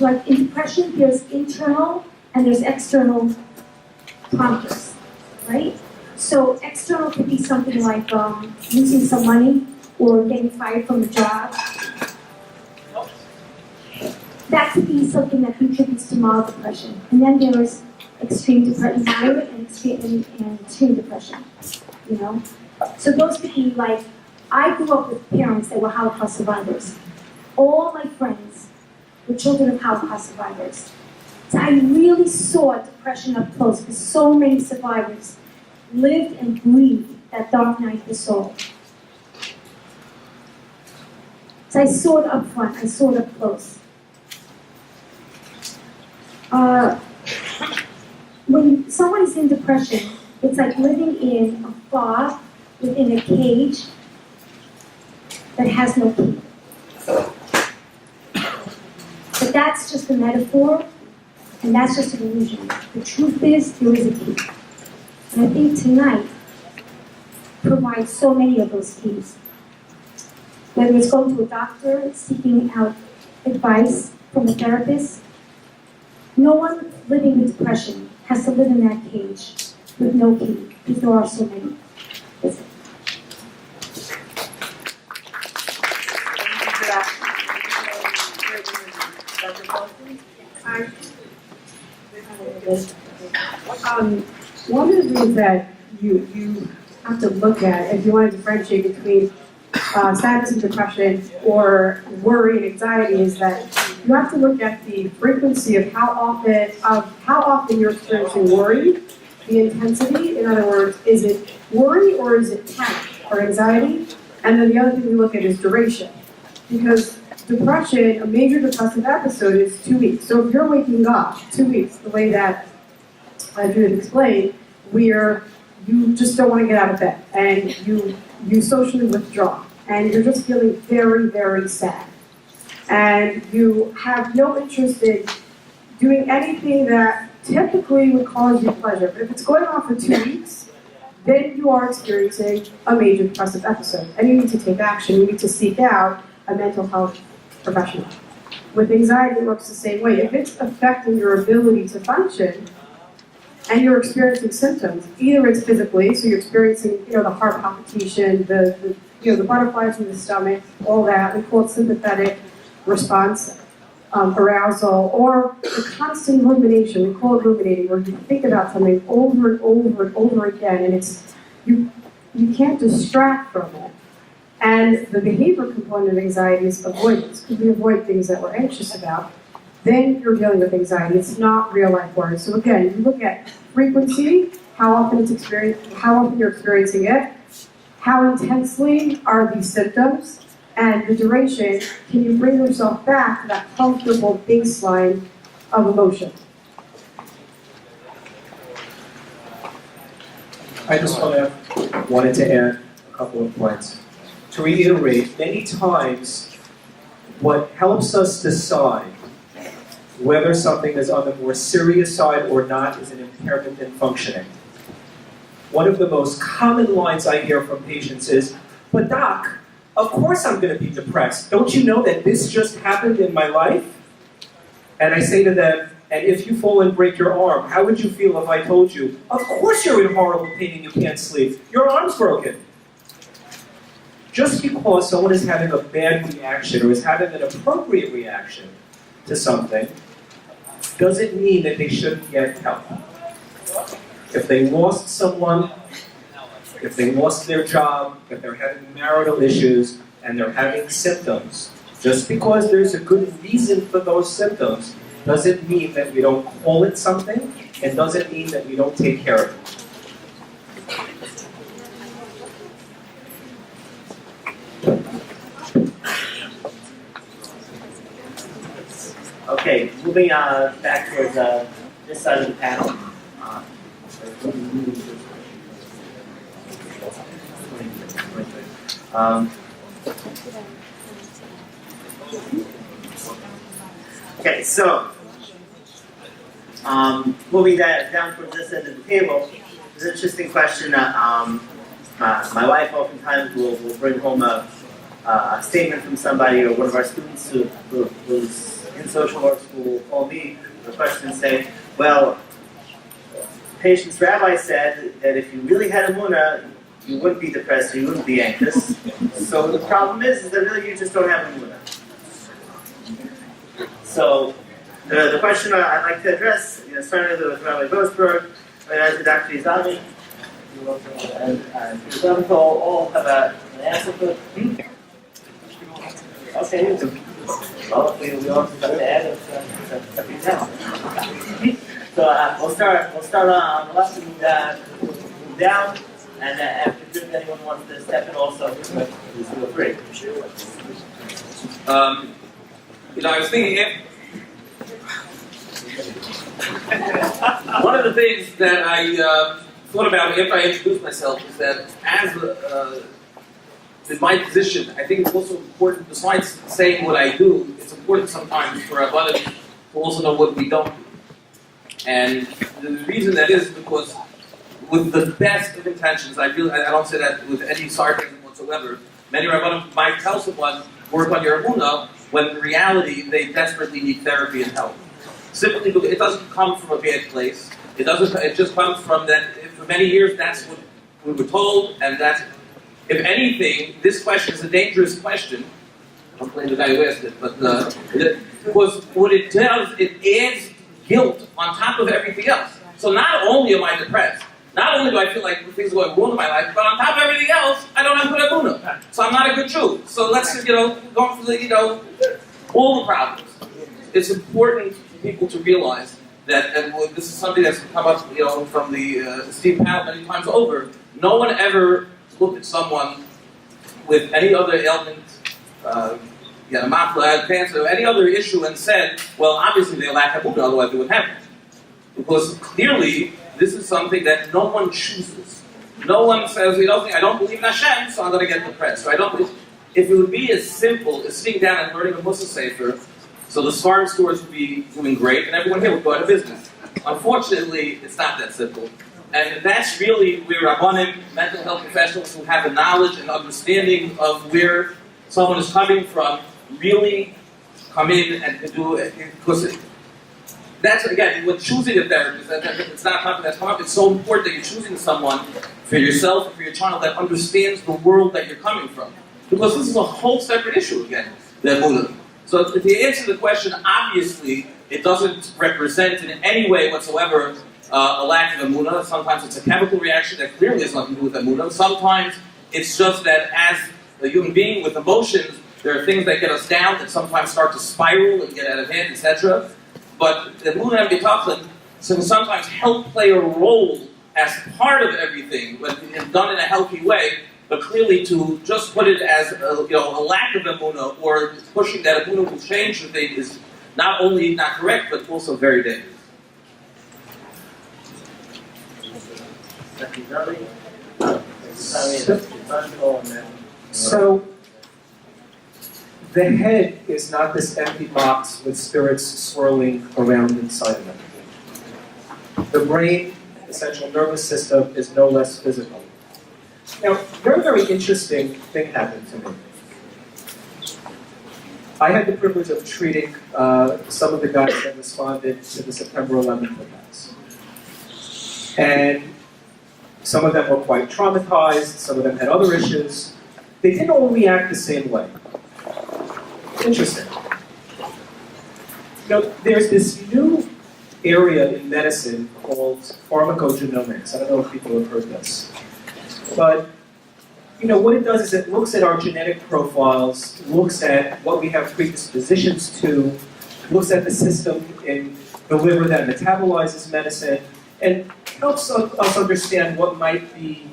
like in depression, there's internal and there's external prompters, right? So external could be something like losing some money or getting fired from a job. That could be something that contributes to mild depression. And then there's extreme depression, moderate and extreme depression, you know? So those could be like, I grew up with parents that were Holocaust survivors. All my friends were children of Holocaust survivors. So I really saw depression up close because so many survivors lived and breathed that dark night of the soul. So I saw it up front, I saw it up close. When someone's in depression, it's like living in a fog within a cage that has no key. But that's just a metaphor, and that's just an illusion. The truth is, there is a key. And I think tonight provides so many of those keys. Whether it's going to a doctor, seeking out advice from a therapist, no one living with depression has to live in that cage with no key, because there are so many. That's it. One of the things that you have to look at if you want to differentiate between sadness and depression or worry and anxiety is that you have to look at the frequency of how often you're experiencing worry, the intensity. In other words, is it worry or is it panic or anxiety? And then the other thing we look at is duration. Because depression, a major depressive episode is 2 weeks. So if you're waking up 2 weeks, the way that Judith explained, where you just don't want to get out of bed and you socially withdraw and you're just feeling very, very sad. And you have no interest in doing anything that typically would cause you pleasure. But if it's going on for 2 weeks, then you are experiencing a major depressive episode. And you need to take action. You need to seek out a mental health professional. With anxiety, it works the same way. If it's affecting your ability to function, and you're experiencing symptoms, either it's physically, so you're experiencing, the heart palpitation, the butterflies in the stomach, all that. We call it sympathetic response, arousal, or the constant rumination. We call it ruminating, where you think about something over and over and over again, and it's you can't distract from it. And the behavior component of anxiety is avoidance, because we avoid things that we're anxious about. Then you're dealing with anxiety. It's not real life worries. So again, you look at frequency, how often you're experiencing it, how intensely are these symptoms, and the duration. Can you bring yourself back to that comfortable baseline of emotion? I just wanted to add a couple of points. To reiterate, many times what helps us decide whether something is on the more serious side or not is an impairment in functioning. One of the most common lines I hear from patients is, "But doc, of course I'm going to be depressed. Don't you know that this just happened in my life?" And I say to them, "And if you fall and break your arm, how would you feel if I told you, of course you're in horrible pain and you can't sleep. Your arm's broken." Just because someone is having a bad reaction or is having an appropriate reaction to something doesn't mean that they shouldn't get help. If they lost someone, if they lost their job, if they're having marital issues and they're having symptoms, just because there's a good reason for those symptoms doesn't mean that we don't call it something and doesn't mean that we don't take care of it. Okay, moving back towards this side of the panel. Okay, so moving down towards this end of the table, there's an interesting question that my wife oftentimes will bring home a statement from somebody or one of our students who's in social work school will call me with a question and say, "Well, patient's rabbi said that if you really had emunah, you wouldn't be depressed, you wouldn't be anxious. So the problem is that really you just don't have emunah." So the question I'd like to address, starting with Rabbi Boasberg, and as Dr. Izami, and Dr. all have an answer for it. Okay. Well, we also got to add it now. So we'll start on the left and move down, and if anyone wants to step in also, please feel free. I was thinking, one of the things that I thought about after I introduced myself is that as in my position, I think it's also important, besides saying what I do, it's important sometimes for our body to also know what we don't do. And the reason that is because with the best of intentions, I don't say that with any sarcasm whatsoever, many rabbanim might tell someone, work on your emunah, when in reality they desperately need therapy and help. Simply because it doesn't come from a bad place. It just comes from that, for many years that's what we were told, and that's, if anything, this question is a dangerous question. I'm playing the guy who asked it, but because what it does, it adds guilt on top of everything else. So not only am I depressed, not only do I feel like things are going wrong in my life, but on top of everything else, I don't have good emunah. So I'm not a good Jew. So let's just, go through the, all the problems. It's important for people to realize that, and this is something that's come up, from the esteemed panel many times over. No one ever looked at someone with any other ailment, cancer, any other issue, and said, well, obviously they lack emunah, otherwise they wouldn't have it. Because clearly, this is something that no one chooses. No one says, I don't believe in Hashem, so I'm going to get depressed. Or if it would be as simple as sitting down and learning a Mussar Sefer, so the farm stores would be doing great, and everyone here would go out of business. Unfortunately, it's not that simple. And that's really where Rabbanim, mental health professionals who have a knowledge and understanding of where someone is coming from, really come in and do it. Because that's, again, with choosing a therapist, it's not something that's come up. It's so important that you're choosing someone for yourself and for your child that understands the world that you're coming from. Because this is a whole separate issue, again, the emunah. So to answer the question, obviously, it doesn't represent in any way whatsoever a lack of emunah. Sometimes it's a chemical reaction that clearly has nothing to do with emunah. Sometimes it's just that as a human being with emotions, there are things that get us down that sometimes start to spiral and get out of hand, etc. But the Emunah and Bitachon can sometimes help play a role as part of everything, when it's done in a healthy way. But clearly, to just put it as a lack of Emunah or pushing that Emunah will change the thing is not only not correct, but also very dangerous. So, the head is not this empty box with spirits swirling around inside of it. The brain, the central nervous system, is no less physical. Now, very, very interesting thing happened to me. I had the privilege of treating some of the guys that responded to the September 11th attacks. And some of them were quite traumatized, some of them had other issues. They didn't all react the same way. Interesting. There's this new area in medicine called pharmacogenomics. I don't know if people have heard this. But what it does is it looks at our genetic profiles, looks at what we have predispositions to, looks at the system in the liver that metabolizes medicine, and helps us understand what might be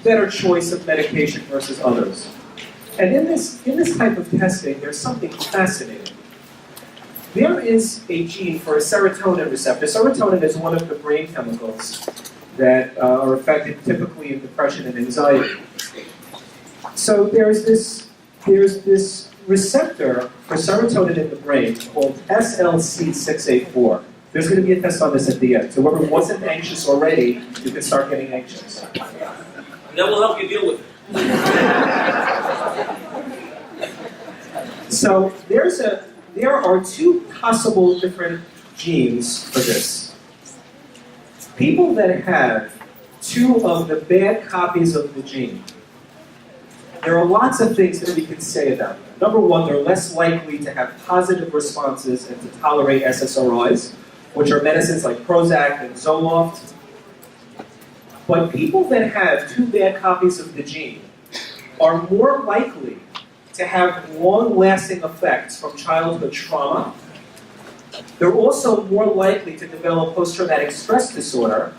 better choice of medication versus others. And in this type of testing, there's something fascinating. There is a gene for a serotonin receptor. Serotonin is one of the brain chemicals that are affected typically in depression and anxiety. So there's this receptor for serotonin in the brain called SLC6A4. There's going to be a test on this at the end. So whoever wasn't anxious already, you can start getting anxious. And that will help you deal with it. So there are two possible different genes for this. People that have two of the bad copies of the gene, there are lots of things that we can say about them. Number one, they're less likely to have positive responses and to tolerate SSRIs, which are medicines like Prozac and Zoloft. But people that have two bad copies of the gene are more likely to have long-lasting effects from childhood trauma. They're also more likely to develop post-traumatic stress disorder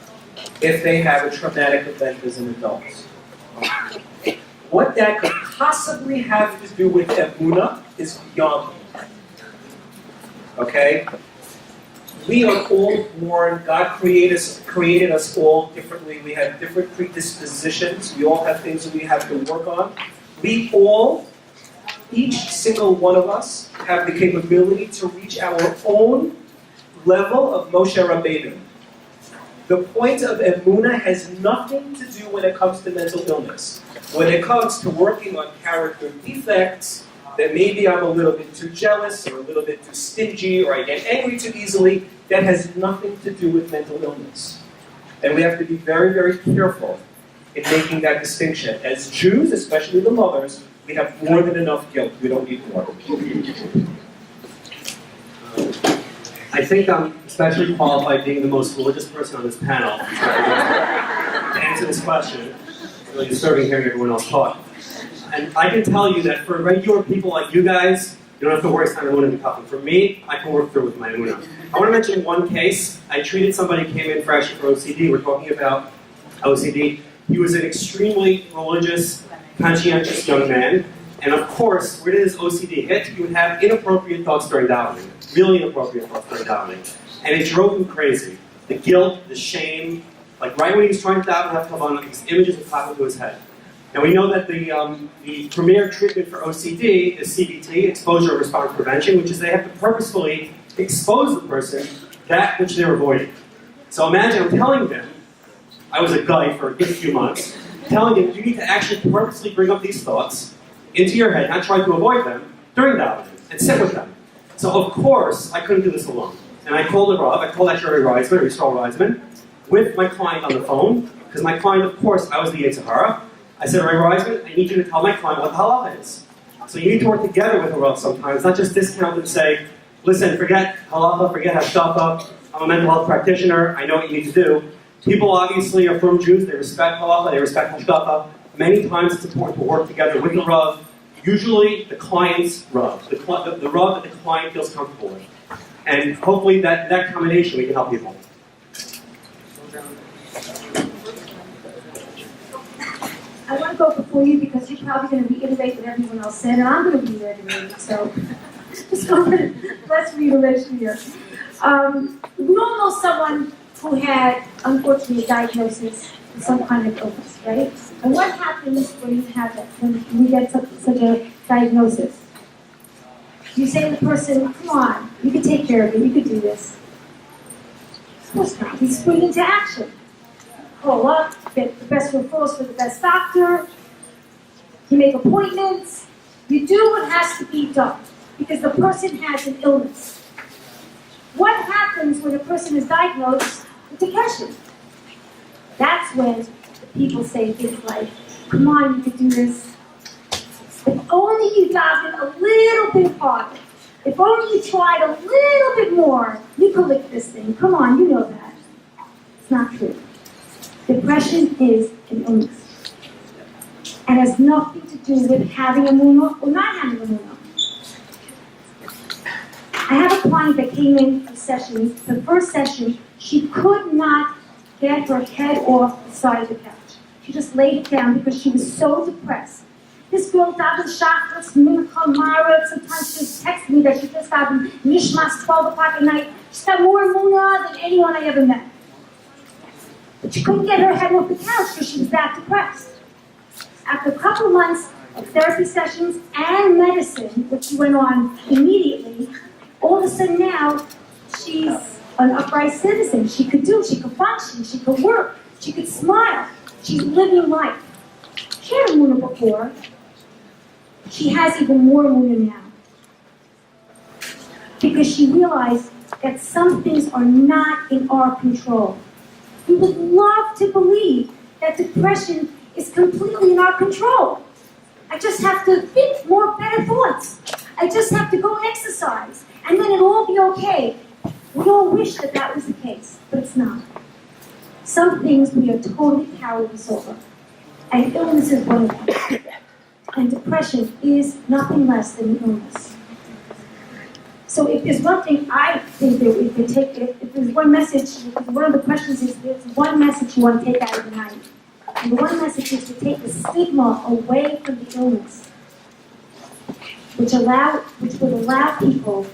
if they have a traumatic event as an adult. What that could possibly have to do with Emunah is beyond me. Okay? We are all born, God created us all differently. We have different predispositions. We all have things that we have to work on. We all, each single one of us, have the capability to reach our own level of Moshe Rabbeinu. The point of Emunah has nothing to do when it comes to mental illness. When it comes to working on character defects, that maybe I'm a little bit too jealous or a little bit too stingy or I get angry too easily, that has nothing to do with mental illness. And we have to be very, very careful in making that distinction. As Jews, especially the mothers, we have more than enough guilt. We don't need more. I think I'm especially qualified being the most religious person on this panel to answer this question. It's really disturbing hearing everyone else talk. And I can tell you that for regular people like you guys, you don't have to worry about Emunah and Bitachon. For me, I can work through with my Emunah. I want to mention one case. I treated somebody who came in fresh for OCD. We're talking about OCD. He was an extremely religious, conscientious young man. And of course, where did his OCD hit? He would have inappropriate thoughts during davening. Really inappropriate thoughts during davening. And it drove him crazy. The guilt, the shame, like right when he was trying to daven, these images would pop into his head. Now we know that the premier treatment for OCD is CBT, exposure response prevention, which is they have to purposefully expose the person that which they're avoiding. So imagine I'm telling them, I was a guy for a good few months, telling them you need to actually purposely bring up these thoughts into your head, not try to avoid them during davening, and sit with them. So of course, I couldn't do this alone. And I called the Rav, I called actually Yisrael Reisman, with my client on the phone, because my client, of course, I was the Yetzer Hara. I said, Rabbi Reisman, I need you to tell my client what the halacha is. So you need to work together with a Rav sometimes, not just discount and say, listen, forget halacha, forget hashkafa, I'm a mental health practitioner, I know what you need to do. People obviously are from Jews, they respect halacha, they respect hashkafa. Many times it's important to work together with the Rav, usually the client's Rav, the Rav that the client feels comfortable with. And hopefully that combination we can help people. I want to go before you because you're probably going to reiterate what everyone else said, and I'm going to be reiterating, so just go ahead. Let's reiteration here. We all know someone who had, unfortunately, a diagnosis with some kind of illness, right? And what happens when you have that, when you get such a diagnosis? You say to the person, come on, you can take care of it, you can do this. Of course not. You spring into action. Call up, get the best referrals for the best doctor, you make appointments, you do what has to be done because the person has an illness. What happens when a person is diagnosed with depression? That's when the people say things like, come on, you can do this. If only you got it a little bit harder. If only you tried a little bit more, you could lick this thing. Come on, you know that. It's not true. Depression is an illness. And has nothing to do with having a emunah or not having a emunah. I have a client that came in for sessions. The first session, she could not get her head off the side of the couch. She just laid it down because she was so depressed. This girl got in chakras, Mincha Mara. Sometimes she just texted me that she just got in Nishmas 12 o'clock at night. She's got more emunah than anyone I ever met. But she couldn't get her head off the couch because she was that depressed. After a couple of months of therapy sessions and medicine, which she went on immediately, all of a sudden now, she's an upright citizen. She could function, she could work, she could smile. She's living life. She had emunah before. She has even more emunah now. Because she realized that some things are not in our control. We would love to believe that depression is completely in our control. I just have to think more better thoughts. I just have to go and exercise, and then it'll all be okay. We all wish that that was the case, but it's not. Some things we are totally powerless over, and illness is one of them. And depression is nothing less than an illness. So if there's one thing I think that we could take, if there's one message, one of the questions is, there's one message you want to take out of the night. And the one message is to take the stigma away from the illness, which would allow people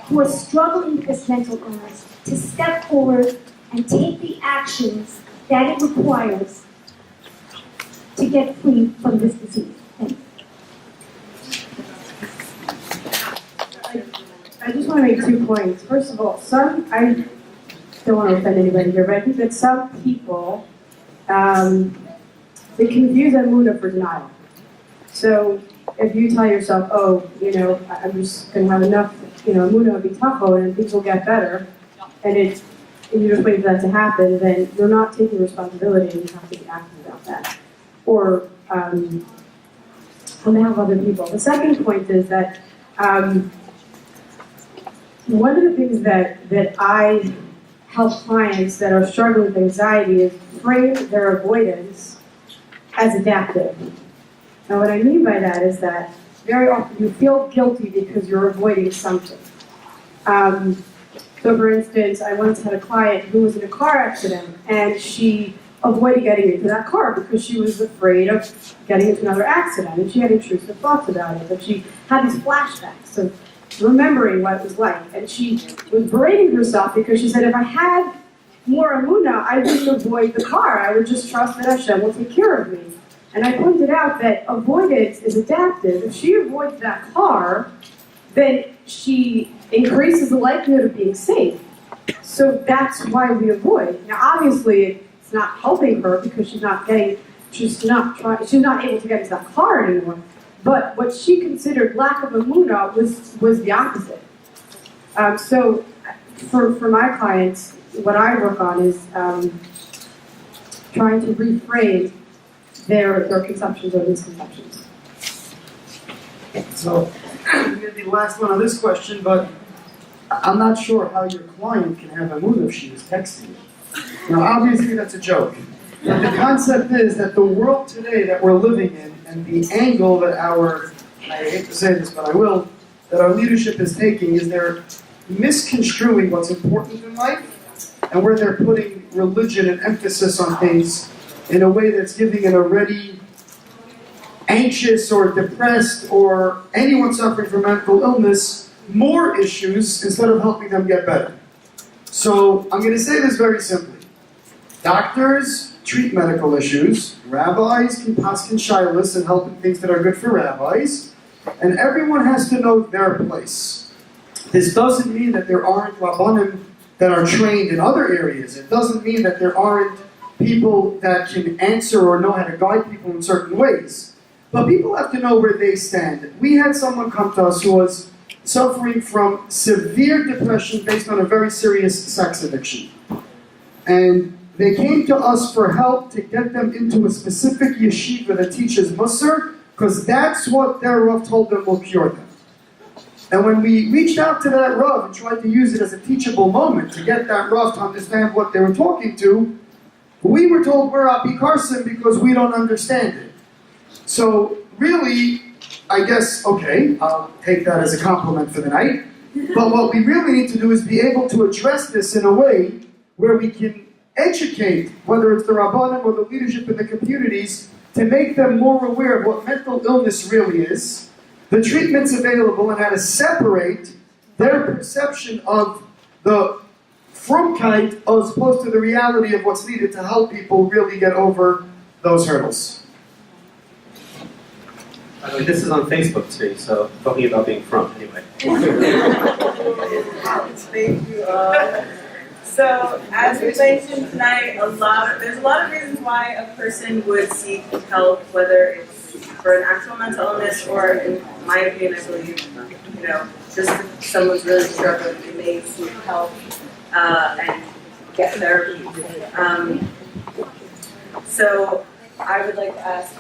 who are struggling with this mental illness to step forward and take the actions that it requires to get free from this disease. Thanks. I just want to make 2 points. First of all, I don't want to offend anybody here, but I think that some people, they confuse emunah for denial. So if you tell yourself, oh, I'm just going to have enough, emunah bitachon and things will get better, and you're just waiting for that to happen, then you're not taking responsibility and you have to be active about that. Or on behalf of other people. The second point is that one of the things that I help clients that are struggling with anxiety is frame their avoidance as adaptive. Now what I mean by that is that very often you feel guilty because you're avoiding something. So for instance, I once had a client who was in a car accident and she avoided getting into that car because she was afraid of getting into another accident, and she had intrusive thoughts about it, but she had these flashbacks of remembering what it was like, and she was berating herself because she said, if I had more emunah, I wouldn't avoid the car. I would just trust that Hashem will take care of me. And I pointed out that avoidance is adaptive. If she avoids that car, then she increases the likelihood of being safe. So that's why we avoid. Now, obviously, it's not helping her because she's not able to get into that car anymore. But what she considered lack of emunah was the opposite. So for my clients, what I work on is trying to reframe their conceptions or misconceptions. So, I'm going to be the last one on this question, but I'm not sure how your client can have emunah if she was texting you. Now, obviously, that's a joke. But the concept is that the world today that we're living in and the angle that I hate to say this, but I will, that our leadership is taking is they're misconstruing what's important in life and where they're putting religion and emphasis on things in a way that's giving an already anxious or depressed or anyone suffering from mental illness more issues instead of helping them get better. So I'm going to say this very simply. Doctors treat medical issues, rabbis can paskin shilas and help in things that are good for rabbis, and everyone has to know their place. This doesn't mean that there aren't rabbanim that are trained in other areas. It doesn't mean that there aren't people that can answer or know how to guide people in certain ways. But people have to know where they stand. We had someone come to us who was suffering from severe depression based on a very serious sex addiction. And they came to us for help to get them into a specific yeshiva that teaches Musar, because that's what their Rav told them will cure them. And when we reached out to that Rav and tried to use it as a teachable moment to get that Rav to understand what they were talking to, we were told we're apikarsim because we don't understand it. So really, I guess, okay, I'll take that as a compliment for the night. But what we really need to do is be able to address this in a way where we can educate, whether it's the Rabbanim or the leadership in the communities, to make them more aware of what mental illness really is, the treatments available, and how to separate their perception of the frumkeit as opposed to the reality of what's needed to help people really get over those hurdles. This is on Facebook too, so talking about being from, anyway. Thank you all. So, as we mentioned tonight, there's a lot of reasons why a person would seek help, whether it's for an actual mental illness or, in my opinion, I believe, just if someone's really struggling, they may seek help and get therapy. So, I would like to ask,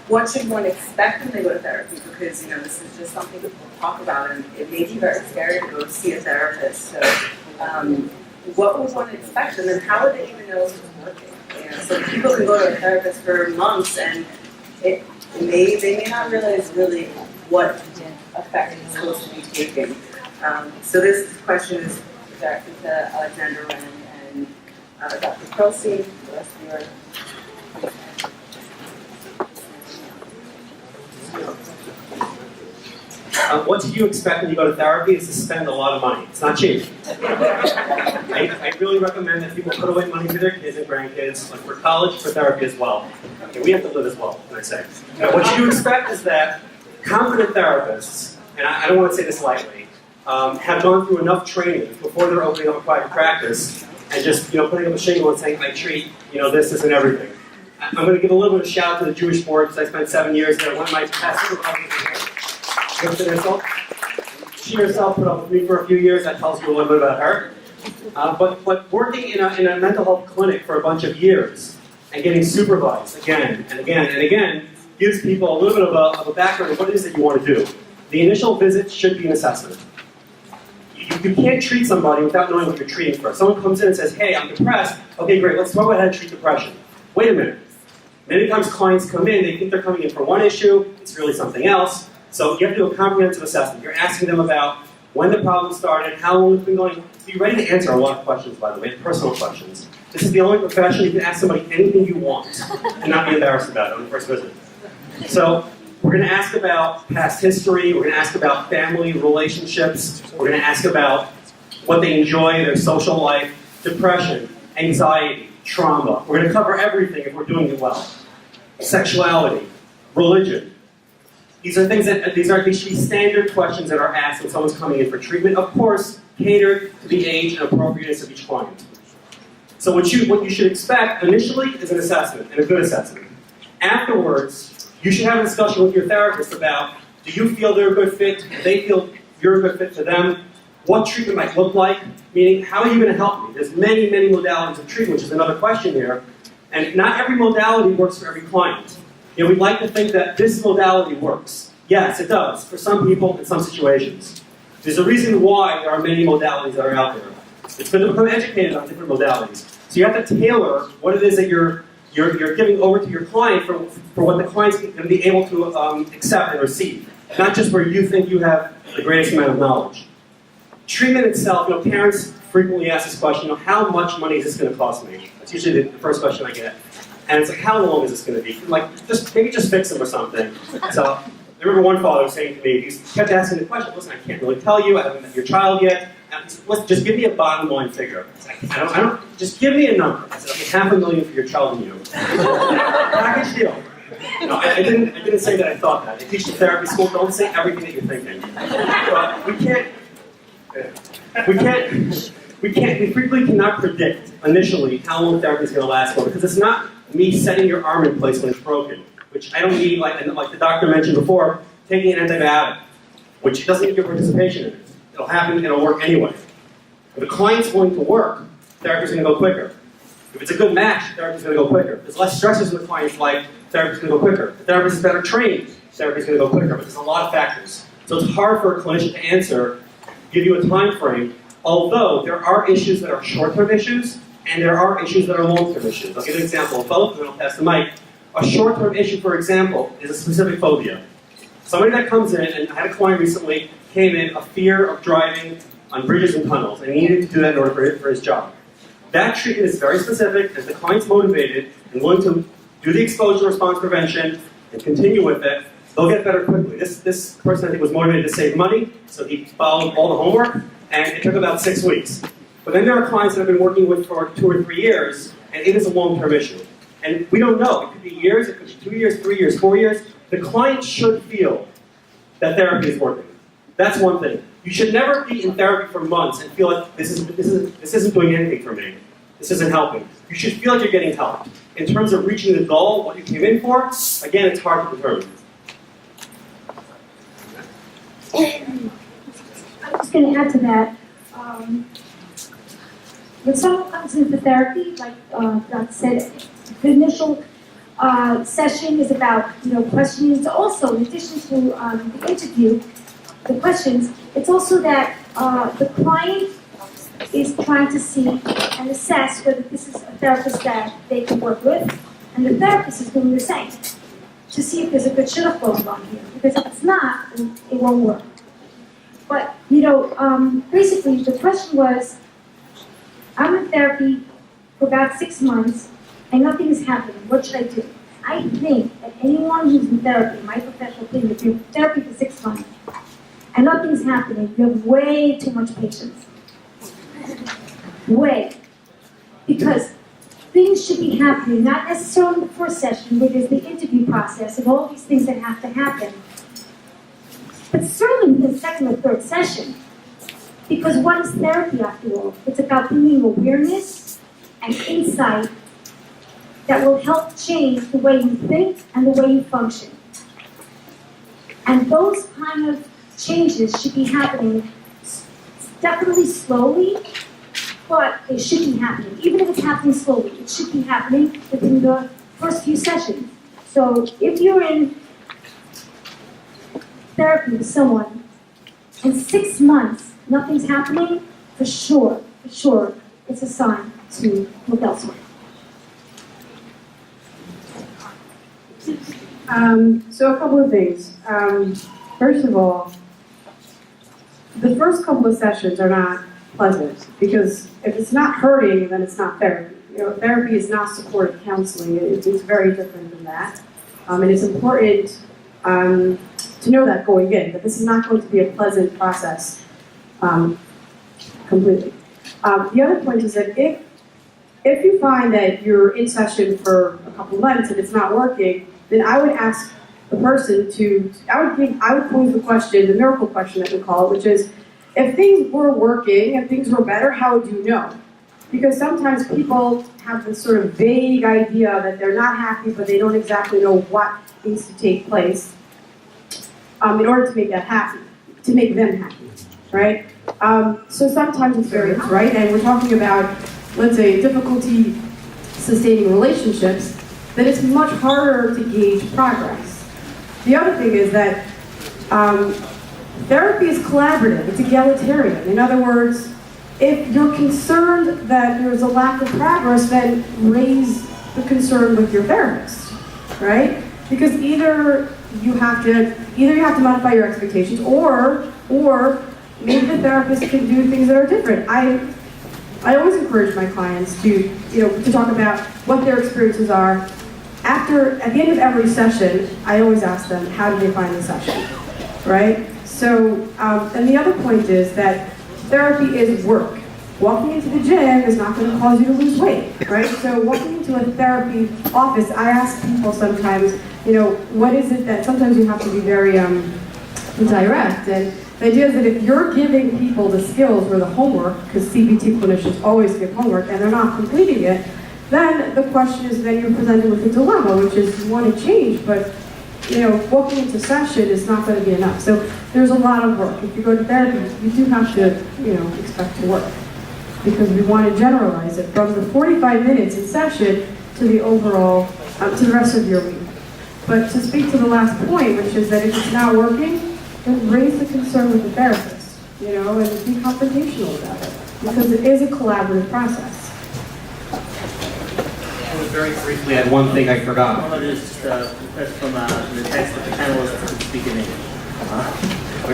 what should one expect when they go to therapy? Because, this is just something people talk about, and it may be very scary to go see a therapist. So, what would one expect, and then how would they even know if it's working? So people can go to a therapist for months, and they may not realize really what effect it's supposed to be taking. So this question is directed to Alexander Rand and Dr. Pearlstein. The rest of your What do you expect when you go to therapy is to spend a lot of money. It's not cheap. I really recommend that people put away money for their kids and grandkids, like for college, for therapy as well. Okay, we have to live as well, can I say. Now, what you expect is that competent therapists, and I don't want to say this lightly, have gone through enough training before they're opening up a private practice and just putting up a shingle and saying, I treat this and everything. I'm going to give a little bit of a shout out to the Jewish board because I spent 7 years there. One of my past supervisors, she herself put up with me for a few years. That tells you a little bit about her. But working in a mental health clinic for a bunch of years and getting supervised again and again and again gives people a little bit of a background of what it is that you want to do. The initial visit should be an assessment. You can't treat somebody without knowing what you're treating for. Someone comes in and says, hey, I'm depressed. Okay, great, let's talk about how to treat depression. Wait a minute. Many times clients come in, they think they're coming in for one issue, it's really something else. So you have to do a comprehensive assessment. You're asking them about when the problem started, how long it's been going. Be ready to answer a lot of questions, by the way, personal questions. This is the only profession you can ask somebody anything you want and not be embarrassed about it on the first visit. So we're going to ask about past history. We're going to ask about family relationships. We're going to ask about what they enjoy, their social life, depression, anxiety, trauma. We're going to cover everything if we're doing it well. Sexuality, religion. These are things that these should be standard questions that are asked when someone's coming in for treatment. Of course, catered to the age and appropriateness of each client. So what you should expect initially is an assessment, and a good assessment. Afterwards, you should have a discussion with your therapist about, do you feel they're a good fit? Do they feel you're a good fit for them? What treatment might look like? Meaning, how are you going to help me? There's many, many modalities of treatment, which is another question here. And not every modality works for every client. We'd like to think that this modality works. Yes, it does, for some people in some situations. There's a reason why there are many modalities that are out there. It's good to become educated on different modalities. So you have to tailor what it is that you're giving over to your client for what the client's going to be able to accept and receive, not just where you think you have the greatest amount of knowledge. Treatment itself, parents frequently ask this question, how much money is this going to cost me? That's usually the first question I get. And it's like, how long is this going to be? Like, maybe just fix them or something. So I remember one father saying to me, he kept asking the question, listen, I can't really tell you, I haven't met your child yet. Listen, just give me a bottom line figure. Like, I don't, just give me a number. I said, okay, $500,000 for your child and you. Package deal. No, I didn't say that I thought that. They teach in therapy school, don't say everything that you're thinking. But we frequently cannot predict initially how long therapy is going to last for, because it's not me setting your arm in place when it's broken, which I don't need, like the doctor mentioned before, taking an antibiotic, which doesn't need your participation in it. It'll happen, it'll work anyway. If the client's willing to work, therapy's going to go quicker. If it's a good match, therapy's going to go quicker. If there's less stresses in the client's life, therapy's going to go quicker. If the therapist is better trained, therapy's going to go quicker. But there's a lot of factors. So it's hard for a clinician to answer, give you a time frame, although there are issues that are short-term issues, and there are issues that are long-term issues. I'll give an example of both, and then I'll pass the mic. A short-term issue, for example, is a specific phobia. Somebody that comes in, and I had a client recently, came in a fear of driving on bridges and tunnels, and he needed to do that in order for his job. That treatment is very specific. If the client's motivated and willing to do the exposure response prevention and continue with it, they'll get better quickly. This person, I think, was motivated to save money, so he followed all the homework, and it took about 6 weeks. But then there are clients that I've been working with for 2 or 3 years, and it is a long-term issue. And we don't know. It could be years, it could be 2 years, 3 years, 4 years. The client should feel that therapy is working. That's one thing. You should never be in therapy for months and feel like this isn't doing anything for me. This isn't helping. You should feel like you're getting help. In terms of reaching the goal, what you came in for, again, it's hard to determine. I'm just going to add to that. When someone comes into therapy, like Doc said, the initial session is about questioning. So also, in addition to the interview, the questions, it's also that the client is trying to see and assess whether this is a therapist that they can work with, and the therapist is doing the same to see if there's a good shut-off going on here. Because if it's not, then it won't work. But basically, the question was, I'm in therapy for about 6 months, and nothing is happening. What should I do? I think that anyone who's in therapy, in my professional opinion, if you're in therapy for 6 months, and nothing's happening, you have way too much patience. Way. Because things should be happening, not necessarily in the first session, where there's the interview process and all these things that have to happen, but certainly in the second or third session. Because what is therapy, after all? It's about bringing awareness and insight that will help change the way you think and the way you function. And those kind of changes should be happening definitely slowly, but it should be happening. Even if it's happening slowly, it should be happening within the first few sessions. So if you're in therapy with someone, in 6 months, nothing's happening, for sure, it's a sign to look elsewhere. So a couple of things. First of all, the first couple of sessions are not pleasant, because if it's not hurting, then it's not therapy. Therapy is not supportive counseling. It's very different than that. And it's important to know that going in, that this is not going to be a pleasant process completely. The other point is that if you find that you're in session for a couple of months and it's not working, then I would ask the person I would pose the question, the miracle question that we call it, which is, if things were working and things were better, how would you know? Because sometimes people have this sort of vague idea that they're not happy, but they don't exactly know what needs to take place in order to make that happy, to make them happy, right? So sometimes it's very right, and we're talking about, let's say, difficulty sustaining relationships, then it's much harder to gauge progress. The other thing is that therapy is collaborative, it's egalitarian. In other words, if you're concerned that there's a lack of progress, then raise the concern with your therapist, right? Because either you have to modify your expectations, or maybe the therapist can do things that are different. I always encourage my clients to talk about what their experiences are. At the end of every session, I always ask them, how did they find the session, right? So, and the other point is that therapy is work. Walking into the gym is not going to cause you to lose weight, right? So walking into a therapy office, I ask people sometimes, what is it that sometimes you have to be very direct. And the idea is that if you're giving people the skills or the homework, because CBT clinicians always give homework, and they're not completing it, then the question is, then you're presented with a dilemma, which is you want to change, but walking into session is not going to be enough. So there's a lot of work. If you go to therapy, you do have to, expect to work, because we want to generalize it from the 45 minutes in session to the overall, to the rest of your week. But to speak to the last point, which is that if it's not working, then raise the concern with the therapist, and be confrontational about it, because it is a collaborative process. Very briefly, I had one thing I forgot. I want to just request from the text that the panelists to speak in English. Or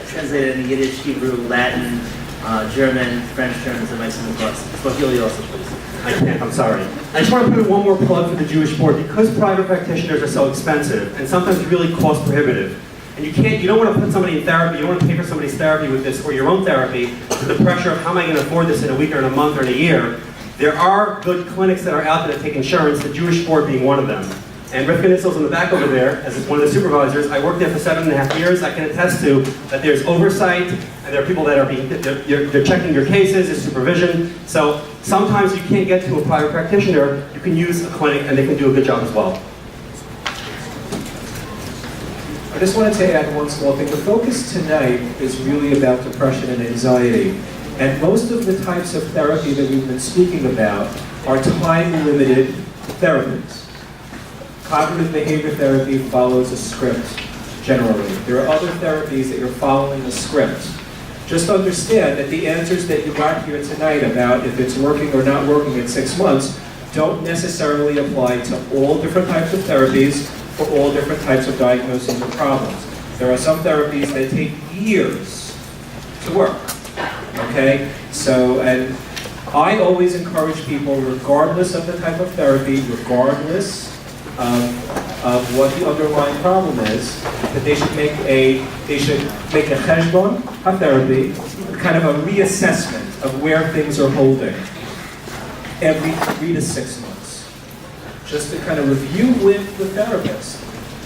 translated in Yiddish, Hebrew, Latin, German, French terms, and Mexican plus. Swahili also, please. I can't, I'm sorry. I just want to put in one more plug for the Jewish board. Because private practitioners are so expensive and sometimes really cost prohibitive, and you don't want to put somebody in therapy, you don't want to pay for somebody's therapy with this, or your own therapy, with the pressure of how am I going to afford this in a week or in a month or in a year. There are good clinics that are out there that take insurance, the Jewish board being one of them. And Rivka Nissel's in the back over there, as one of the supervisors. I worked there for 7.5 years. I can attest to that there's oversight, and there are people that are they're checking your cases, there's supervision. So sometimes you can't get to a private practitioner, you can use a clinic and they can do a good job as well. I just wanted to add one small thing. The focus tonight is really about depression and anxiety. And most of the types of therapy that we've been speaking about are time-limited therapies. Cognitive behavior therapy follows a script, generally. There are other therapies that you're following a script. Just understand that the answers that you got here tonight about if it's working or not working in 6 months don't necessarily apply to all different types of therapies for all different types of diagnoses or problems. There are some therapies that take years to work. Okay, so, and I always encourage people, regardless of the type of therapy, regardless of what the underlying problem is, that they should make a cheshbon therapy, kind of a reassessment of where things are holding every 3 to 6 months. Just to kind of review with the therapist,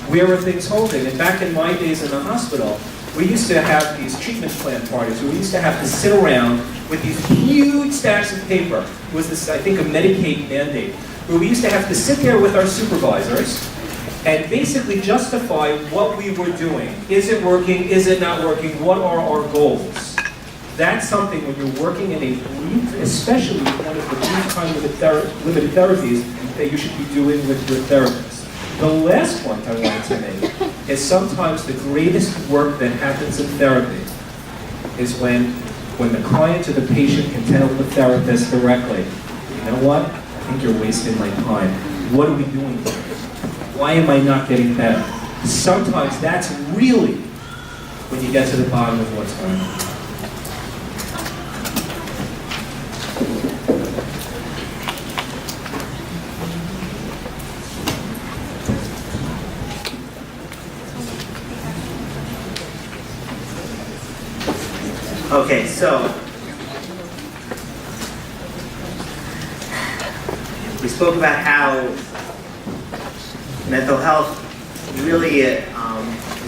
where are things holding? And back in my days in the hospital, we used to have these treatment plan parties where we used to have to sit around with these huge stacks of paper. It was this, I think, a Medicaid mandate, where we used to have to sit there with our supervisors and basically justify what we were doing. Is it working? Is it not working? What are our goals? That's something when you're working in a brief, especially one of the brief time limited therapies, that you should be doing with your therapist. The last point I wanted to make is sometimes the greatest work that happens in therapy is when the client or the patient can tell the therapist directly, you know what, I think you're wasting my time. What are we doing here? Why am I not getting better? Sometimes that's really when you get to the bottom of what's going on. Okay, so we spoke about how mental health really is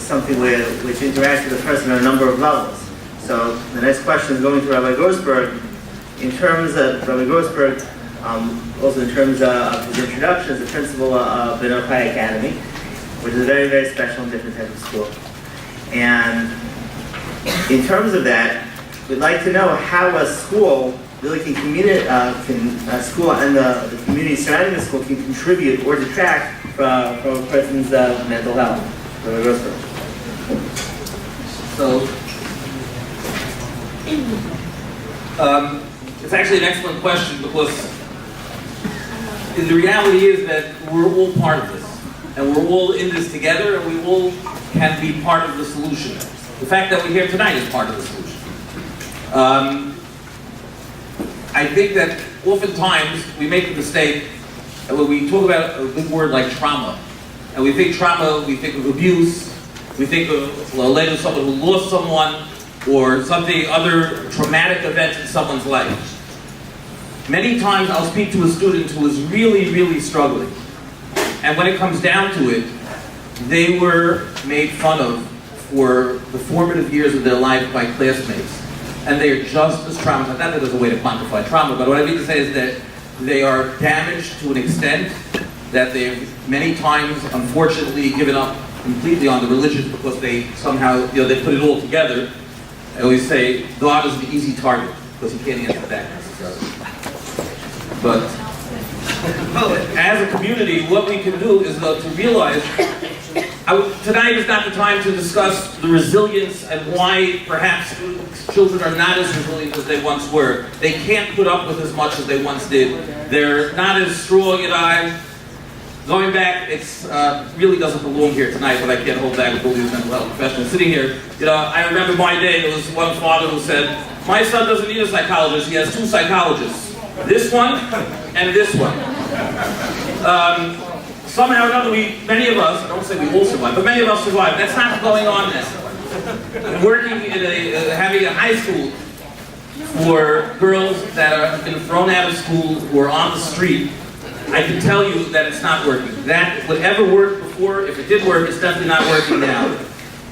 something which interacts with the person on a number of levels. So the next question is going to Rabbi Grossberg. In terms of Rabbi Grossberg, also in terms of his introduction as the principal of the Nokai Academy, which is a very, very special and different type of school. And in terms of that, we'd like to know how a school really can school and the community surrounding the school can contribute or detract from a person's mental health. So, It's actually an excellent question because the reality is that we're all part of this. And we're all in this together and we all can be part of the solution. The fact that we're here tonight is part of the solution. I think that oftentimes we make the mistake when we talk about a big word like trauma. And we think trauma, we think of abuse, we think of later someone who lost someone or something, other traumatic event in someone's life. Many times I'll speak to a student who is really, really struggling. And when it comes down to it, they were made fun of for the formative years of their life by classmates. And they are just as traumatized. Not that there's a way to quantify trauma, but what I mean to say is that they are damaged to an extent that they've many times, unfortunately, given up completely on the religion because they somehow, they put it all together. I always say, God is the easy target because he can't answer that necessarily. But as a community, what we can do is to realize, tonight is not the time to discuss the resilience and why perhaps children are not as resilient as they once were. They can't put up with as much as they once did. They're not as strong, going back, it's really doesn't belong here tonight, but I can't hold back with all these mental health professionals sitting here. I remember my day, there was one father who said, my son doesn't need a psychologist, he has 2 psychologists. This one and this one. Somehow or another, many of us, I don't say we all survive, but many of us survive. That's not going on now. Working in having a high school for girls that have been thrown out of school who are on the street, I can tell you that it's not working. That whatever worked before, if it did work, it's definitely not working now.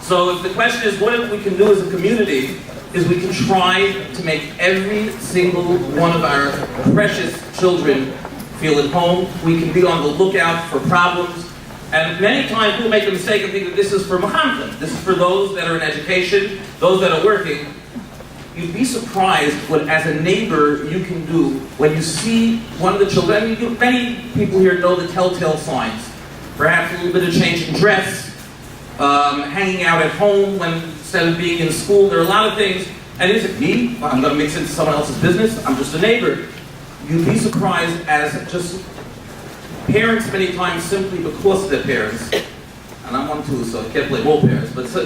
So if the question is what we can do as a community, is we can try to make every single one of our precious children feel at home. We can be on the lookout for problems. And many times people make the mistake of thinking that this is for Muhammad. This is for those that are in education, those that are working. You'd be surprised what, as a neighbor, you can do when you see one of the children. Many people here know the telltale signs. Perhaps a little bit of change in dress, hanging out at home instead of being in school. There are a lot of things. And is it me? I'm going to mix into someone else's business. I'm just a neighbor. You'd be surprised as just parents many times simply because of their parents. And I'm one too, so I can't blame all parents. But so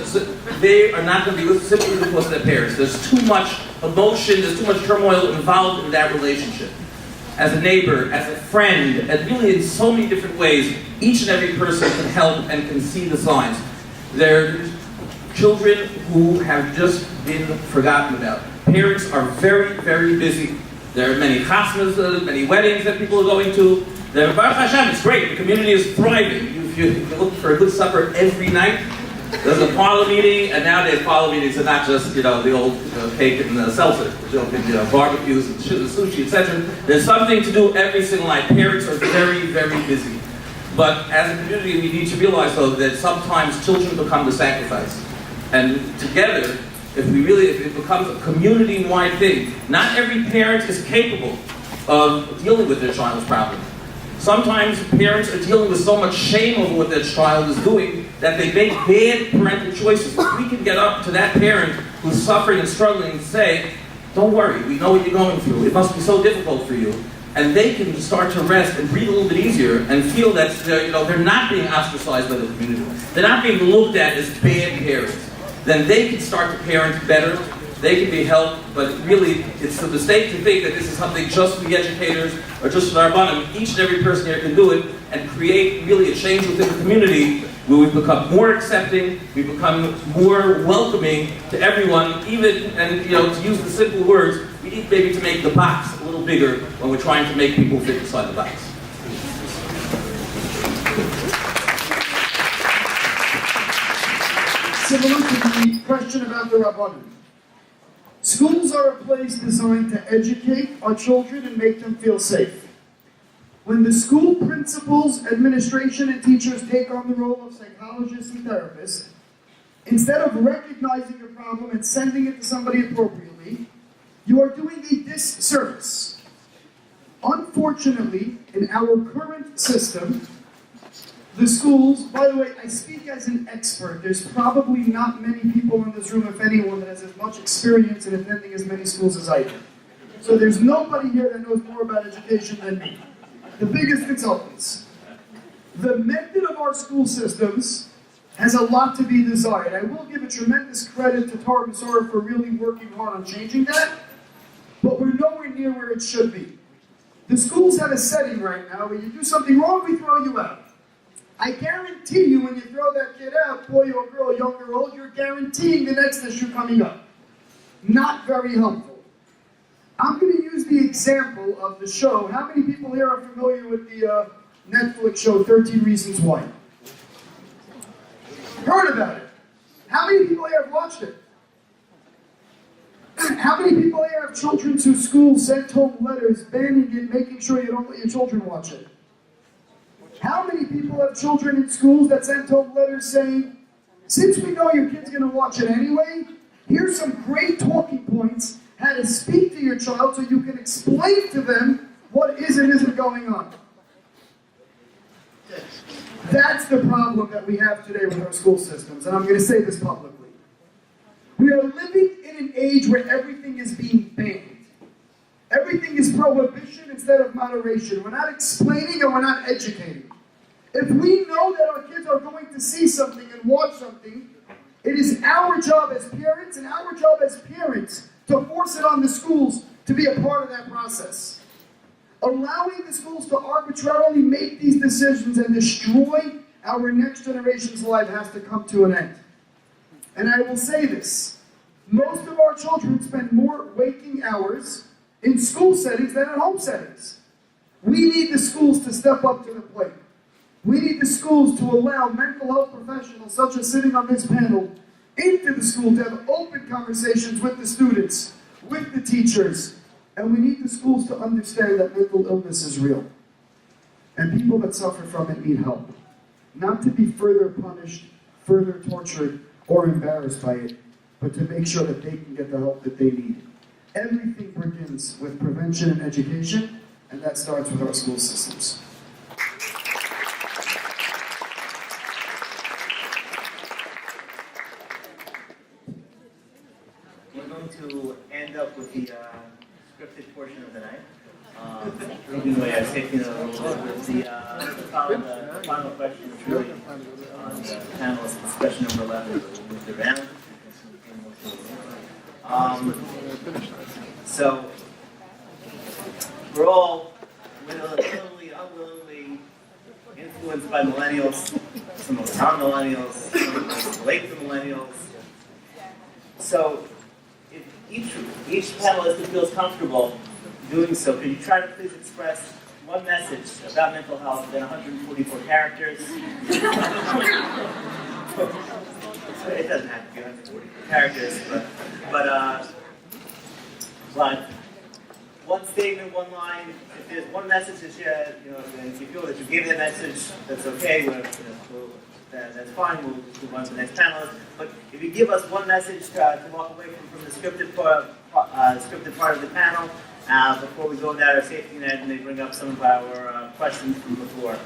they are not going to be simply because of their parents. There's too much emotion, there's too much turmoil involved in that relationship. As a neighbor, as a friend, and really in so many different ways, each and every person can help and can see the signs. There are children who have just been forgotten about. Parents are very, very busy. There are many chasnas, many weddings that people are going to. Baruch Hashem, it's great. The community is thriving. If you look for a good supper every night, there's a parlor meeting, and nowadays parlor meetings are not just the old cake and seltzer, barbecues and sushi, etc. There's something to do every single night. Parents are very, very busy. But as a community, we need to realize, though, that sometimes children become the sacrifice. And together, if it becomes a community-wide thing, not every parent is capable of dealing with their child's problem. Sometimes parents are dealing with so much shame over what their child is doing that they make bad parental choices. If we can get up to that parent who's suffering and struggling and say, don't worry, we know what you're going through. It must be so difficult for you. And they can start to rest and breathe a little bit easier and feel that they're not being ostracized by the community. They're not being looked at as bad parents. Then they can start to parent better. They can be helped, but really, it's a mistake to think that this is something just for the educators or just for our bottom. Each and every person here can do it and create really a change within the community where we become more accepting, we become more welcoming to everyone, even, and to use the simple words, we need maybe to make the box a little bigger when we're trying to make people fit inside the box. Similar to the question about the Rabbanim. Schools are a place designed to educate our children and make them feel safe. When the school principals, administration, and teachers take on the role of psychologists and therapists, instead of recognizing a problem and sending it to somebody appropriately, you are doing a disservice. Unfortunately, in our current system, the schools, by the way, I speak as an expert. There's probably not many people in this room, if anyone, that has as much experience in attending as many schools as I do. So there's nobody here that knows more about education than me. The biggest consultants. The method of our school systems has a lot to be desired. I will give a tremendous credit to Tar Masora for really working hard on changing that, but we're nowhere near where it should be. The schools have a setting right now where you do something wrong, we throw you out. I guarantee you when you throw that kid out, boy or girl, young or old, you're guaranteeing the next issue coming up. Not very helpful. I'm going to use the example of the show. How many people here are familiar with the Netflix show 13 Reasons Why? Heard about it. How many people here have watched it? How many people here have children to school sent home letters banning it, making sure you don't let your children watch it? How many people have children in schools that sent home letters saying, since we know your kid's going to watch it anyway, here's some great talking points, how to speak to your child so you can explain to them what is and isn't going on. That's the problem that we have today with our school systems, and I'm going to say this publicly. We are living in an age where everything is being banned. Everything is prohibition instead of moderation. We're not explaining and we're not educating. If we know that our kids are going to see something and watch something, it is our job as parents and our job as parents to force it on the schools to be a part of that process. Allowing the schools to arbitrarily make these decisions and destroy our next generation's life has to come to an end. And I will say this, most of our children spend more waking hours in school settings than in home settings. We need the schools to step up to the plate. We need the schools to allow mental health professionals, such as sitting on this panel, into the school to have open conversations with the students, with the teachers. And we need the schools to understand that mental illness is real. And people that suffer from it need help. Not to be further punished, further tortured, or embarrassed by it, but to make sure that they can get the help that they need. Everything begins with prevention and education, and that starts with our school systems. We're going to end up with the scripted portion of the night. Moving away our safety net a little bit with the final question is really on the panelist discussion number 11. We'll move it around. So we're all literally, unwillingly influenced by millennials. Some of us are millennials, some of us relate to millennials. So if each panelist who feels comfortable doing so, could you try to please express one message about mental health in 144 characters? It doesn't have to be 144 characters, but one statement, one line. If there's one message that if you feel that you gave that message, that's okay. That's fine. We'll move on to the next panelist. But if you give us one message to walk away from the scripted part of the panel, before we go down our safety net and they bring up some of our questions from the floor.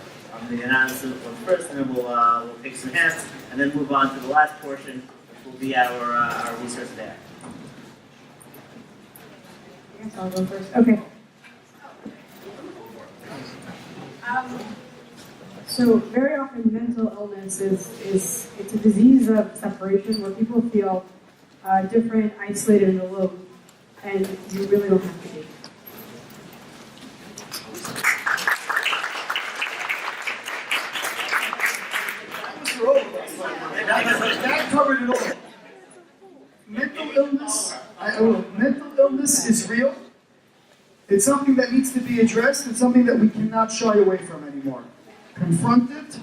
The announcer one first, and then we'll take some hands, and then move on to the last portion, which will be our research there. I guess I'll go first. Okay. So very often mental illness it's a disease of separation where people feel different, isolated, and alone, and you really don't have to be. That covered it all. Mental illness is real. It's something that needs to be addressed. It's something that we cannot shy away from anymore. Confront it,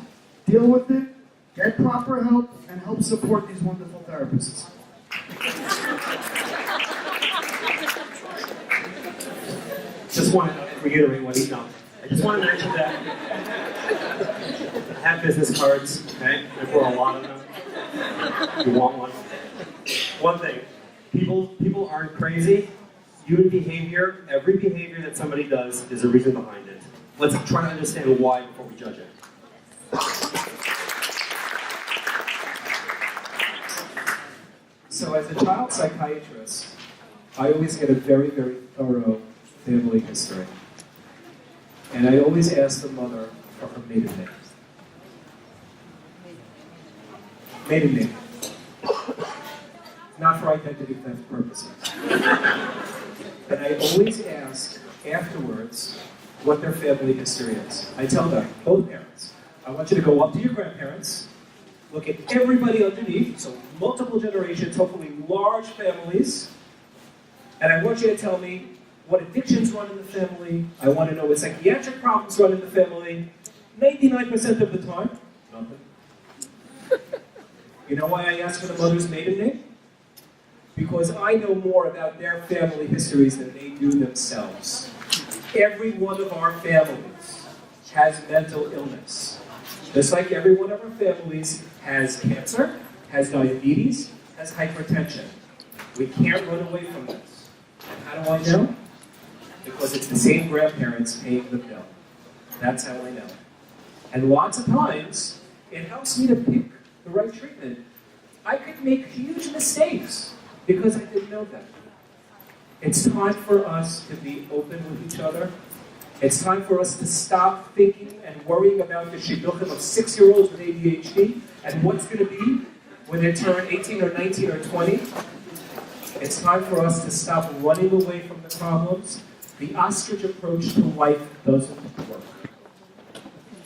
deal with it, get proper help, and help support these wonderful therapists. Just want to reiterate what he's done. I just want to mention that I have business cards, okay? I've brought a lot of them. You want one? One thing, people aren't crazy. Human behavior, every behavior that somebody does, is a reason behind it. Let's try to understand why before we judge it. So as a child psychiatrist, I always get a very, very thorough family history. And I always ask the mother for her maiden name. Maiden name. Not for identity theft purposes. And I always ask afterwards what their family history is. I tell them, both parents, I want you to go up to your grandparents, look at everybody underneath, so multiple generations, hopefully large families, and I want you to tell me what addictions run in the family. I want to know what psychiatric problems run in the family. 99% of the time, nothing. You know why I ask for the mother's maiden name? Because I know more about their family histories than they do themselves. Every one of our families has mental illness. Just like every one of our families has cancer, has diabetes, has hypertension. We can't run away from this. And how do I know? Because it's the same grandparents paying the bill. That's how I know. And lots of times, it helps me to pick the right treatment. I could make huge mistakes because I didn't know that. It's time for us to be open with each other. It's time for us to stop thinking and worrying about the shidduchim of 6-year-olds with ADHD and what's going to be when they turn 18 or 19 or 20. It's time for us to stop running away from the problems. The ostrich approach to life doesn't work.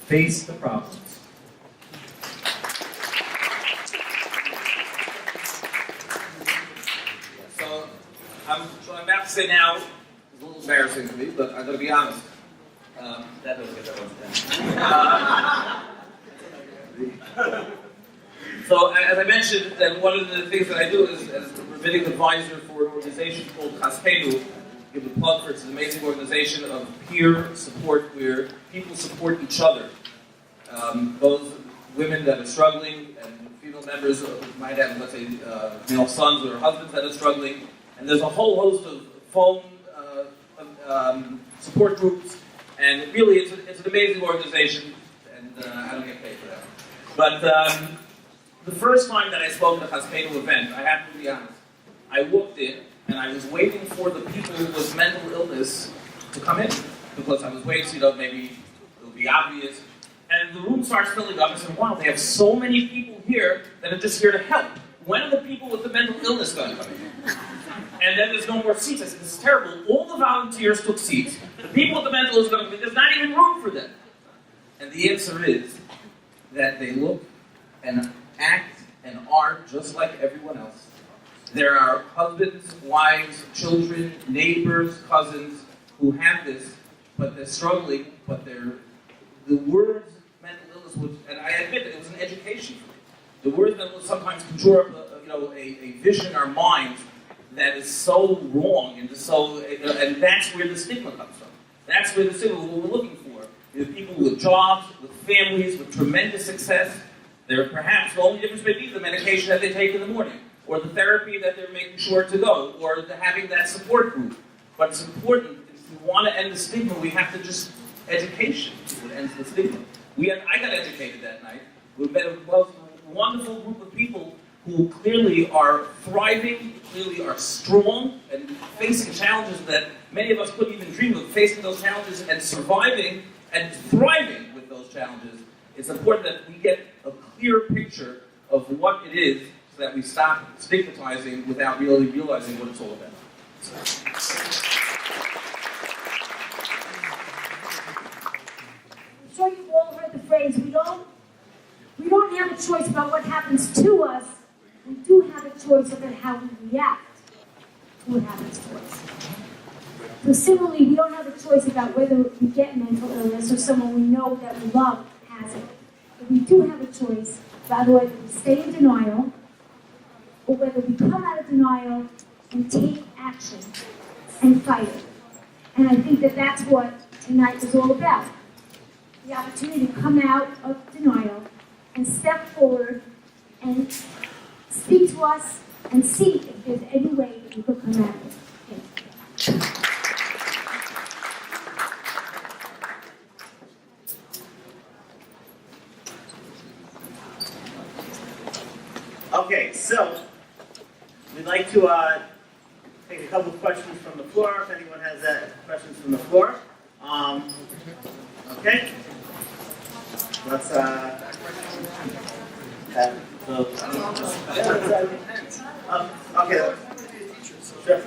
Face the problems. So, what I'm about to say now is a little embarrassing to me, but I'm going to be honest. That doesn't get that one. So, as I mentioned, that one of the things that I do is as a rabbinic advisor for an organization called Chaspenu. Give a plug for it's an amazing organization of peer support where people support each other. Those women that are struggling and female members might have, let's say, male sons or husbands that are struggling. And there's a whole host of phone support groups. And really, it's an amazing organization. And I don't get paid for that. But the first time that I spoke at the Chaspenu event, I have to be honest, I walked in and I was waiting for the people with mental illness to come in. Because I was waiting, maybe it'll be obvious. And the room starts filling up. I said, wow, they have so many people here that are just here to help. When are the people with the mental illness going to come in? And then there's no more seats. I said, this is terrible. All the volunteers took seats. The people with the mental illness are going to come in. There's not even room for them. And the answer is that they look and act and are just like everyone else. There are husbands, wives, children, neighbors, cousins who have this, but they're struggling, but the words mental illness was, and I admit it was an education for me. The words mental illness sometimes conjure up a vision in our minds that is so wrong and and that's where the stigma comes from. That's where the stigma, what we're looking for. The people with jobs, with families, with tremendous success. They're perhaps the only difference may be the medication that they take in the morning, or the therapy that they're making sure to go, or having that support group. But it's important, if we want to end the stigma, we have to just education is what ends the stigma. I got educated that night. We met a wonderful group of people who clearly are thriving, clearly are strong, and facing challenges that many of us couldn't even dream of, facing those challenges and surviving and thriving with those challenges. It's important that we get a clear picture of what it is so that we stop stigmatizing without really realizing what it's all about. I'm sure you've all heard the phrase, we don't have a choice about what happens to us. We do have a choice about how we react to what happens to us. So similarly, we don't have a choice about whether we get mental illness or someone we know that we love has it. But we do have a choice about whether we stay in denial or whether we come out of denial and take action and fight it. And I think that that's what tonight is all about. The opportunity to come out of denial and step forward and speak to us and see if there's any way that we could come out of it. Okay, so we'd like to take a couple of questions from the floor, if anyone has questions from the floor. Okay. Let's, okay. Sure.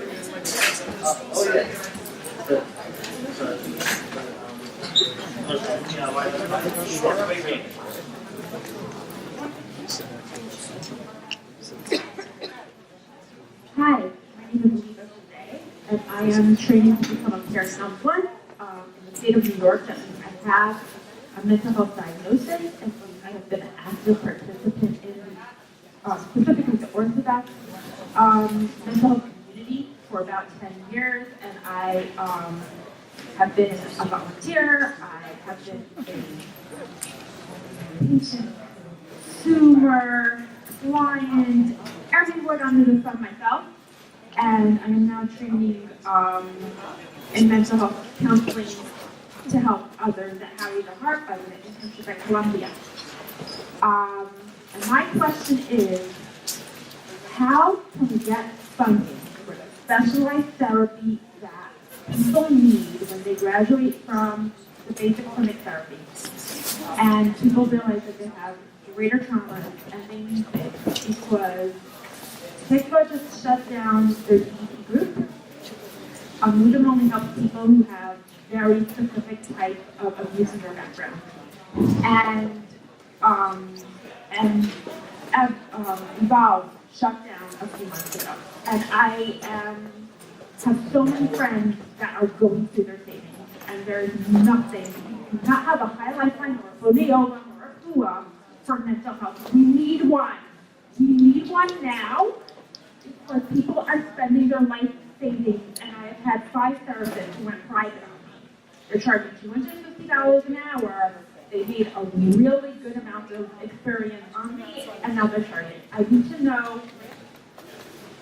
Oh, yeah. Hi, my name is Lisa today, and I am training to become a care counselor in the state of New York. That means I have a mental health diagnosis, and I have been an active participant in specifically the orthodox mental health community for about 10 years, and I have been a volunteer. I have been a patient, consumer, client, every word under the sun myself, and I am now training in mental health counseling to help others at Harry the Heart by the internship at Columbia. And my question is, how can we get funding for the specialized therapy that people need when they graduate from the basic clinic therapy? And people realize that they have greater tolerance and they need it because TICVA just shut down their DEP group. Udom only helps people who have very specific type of abuse in their background. And Evolve shut down a few months ago. And I have so many friends that are going through their savings, and there's nothing. You cannot have a high lifeline or a Bodiola or a FUA for mental health. We need one. We need one now because people are spending their life savings, and I have had 5 therapists who went private on me. They're charging $250 an hour. They made a really good amount of experience on me, and now they're charging. I need to know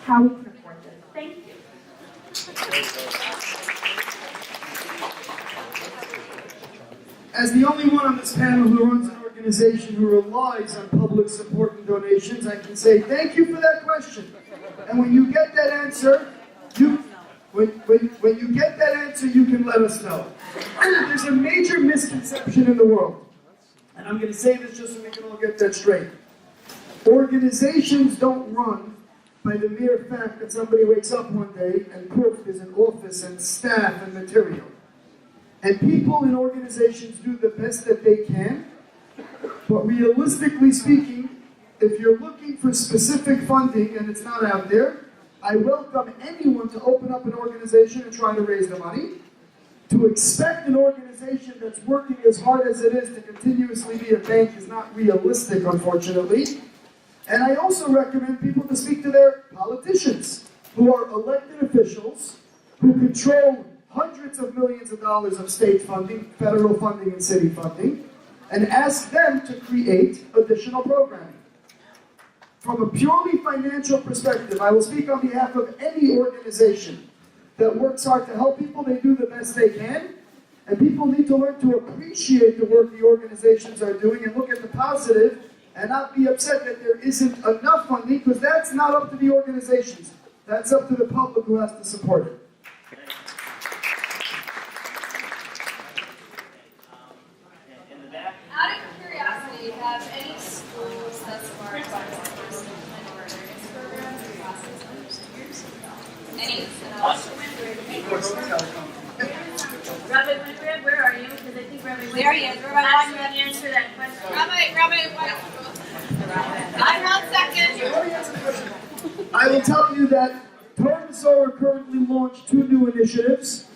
how we can afford this. Thank you. As the only one on this panel who runs an organization who relies on public support and donations, I can say thank you for that question. And when you get that answer, you can let us know. There's a major misconception in the world, and I'm going to say this just so we can all get that straight. Organizations don't run by the mere fact that somebody wakes up one day and poof, there's an office and staff and material. And people in organizations do the best that they can, but realistically speaking, if you're looking for specific funding and it's not out there, I welcome anyone to open up an organization and try to raise the money. To expect an organization that's working as hard as it is to continuously be a bank is not realistic, unfortunately. And I also recommend people to speak to their politicians, who are elected officials, who control hundreds of millions of dollars of state funding, federal funding, and city funding, and ask them to create additional programming. From a purely financial perspective, I will speak on behalf of any organization that works hard to help people. They do the best they can, and people need to learn to appreciate the work the organizations are doing and look at the positive and not be upset that there isn't enough funding, because that's not up to the organizations. That's up to the public who has to support it. In the back. Out of curiosity, have any schools thus far done minority awareness programs or classes under seniors? Any? Rabbi Winograd, where are you? Because I think Rabbi Winograd There he is. Rabbi asked me Winograd. to answer that question. Rabbi, I'm on second. I will tell you that Torah Zohar currently launched 2 new initiatives.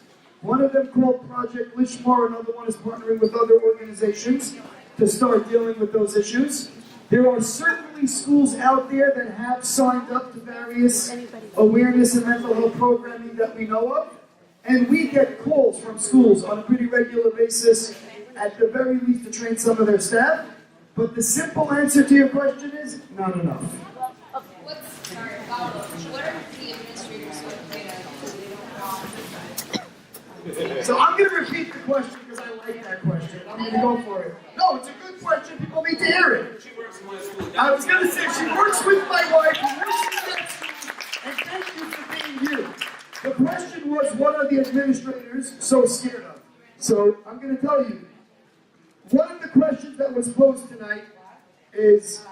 One of them called Project Lishmar, another one is partnering with other organizations to start dealing with those issues. There are certainly schools out there that have signed up to various awareness and mental health programming that we know of. And we get calls from schools on a pretty regular basis, at the very least to train some of their staff. But the simple answer to your question is, not enough. Sorry, what are the administrators afraid of because they don't want? So I'm going to repeat the question because I like that question. I'm going to go for it. No, it's a good question. People need to hear it. I was going to say, she works with my wife, who works in that school, and thank you for being you. The question was, what are the administrators so scared of? So I'm going to tell you. One of the questions that was posed tonight is,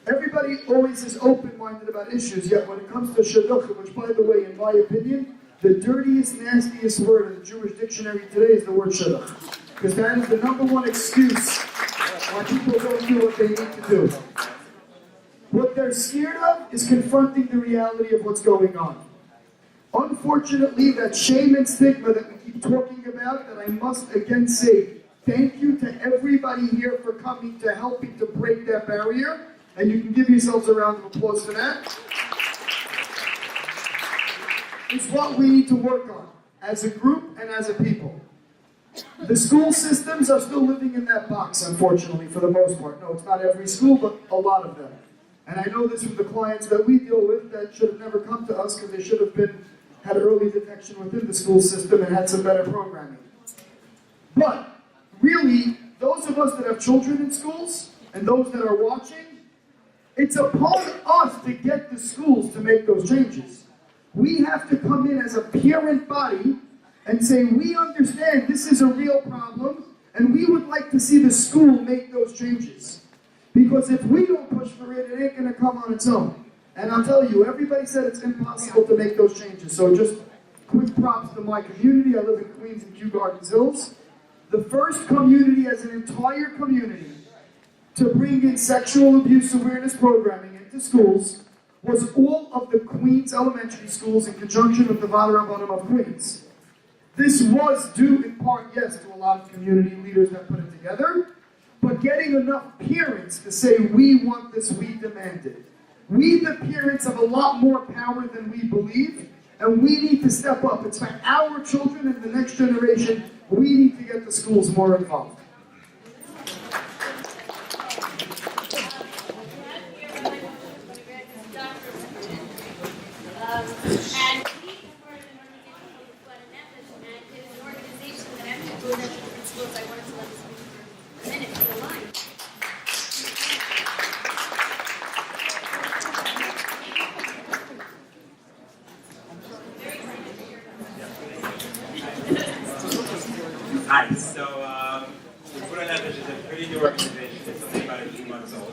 everybody always is open-minded about issues, yet when it comes to shidduchim, which by the way, in my opinion, the dirtiest, nastiest word in the Jewish dictionary today is the word shidduch. Because that is the number one excuse why people don't do what they need to do. What they're scared of is confronting the reality of what's going on. Unfortunately, that shame and stigma that we keep talking about, that I must again say, thank you to everybody here for coming to helping to break that barrier, and you can give yourselves a round of applause for that. It's what we need to work on, as a group and as a people. The school systems are still living in that box, unfortunately, for the most part. No, it's not every school, but a lot of them. And I know this from the clients that we deal with that should have never come to us because they should have had early detection within the school system and had some better programming. But really, those of us that have children in schools and those that are watching, it's upon us to get the schools to make those changes. We have to come in as a parent body and say, we understand this is a real problem and we would like to see the school make those changes. Because if we don't push for it, it ain't going to come on its own. And I'll tell you, everybody said it's impossible to make those changes. So just quick props to my community. I live in Queens and Kew Gardens Hills. The first community as an entire community to bring in sexual abuse awareness programming into schools was all of the Queens elementary schools in conjunction with the Vada Rabbanim of Queens. This was due in part, yes, to a lot of community leaders that put it together, but getting enough parents to say, we want this, we demand it. We, the parents, have a lot more power than we believe, and we need to step up. It's for our children and the next generation. We need to get the schools more involved. And we were an organization that actually goes after different schools. I wanted to let this speak for a minute, if you don't mind. Hi, so the Food and Nefesh is a pretty new organization. It's only about 18 months old.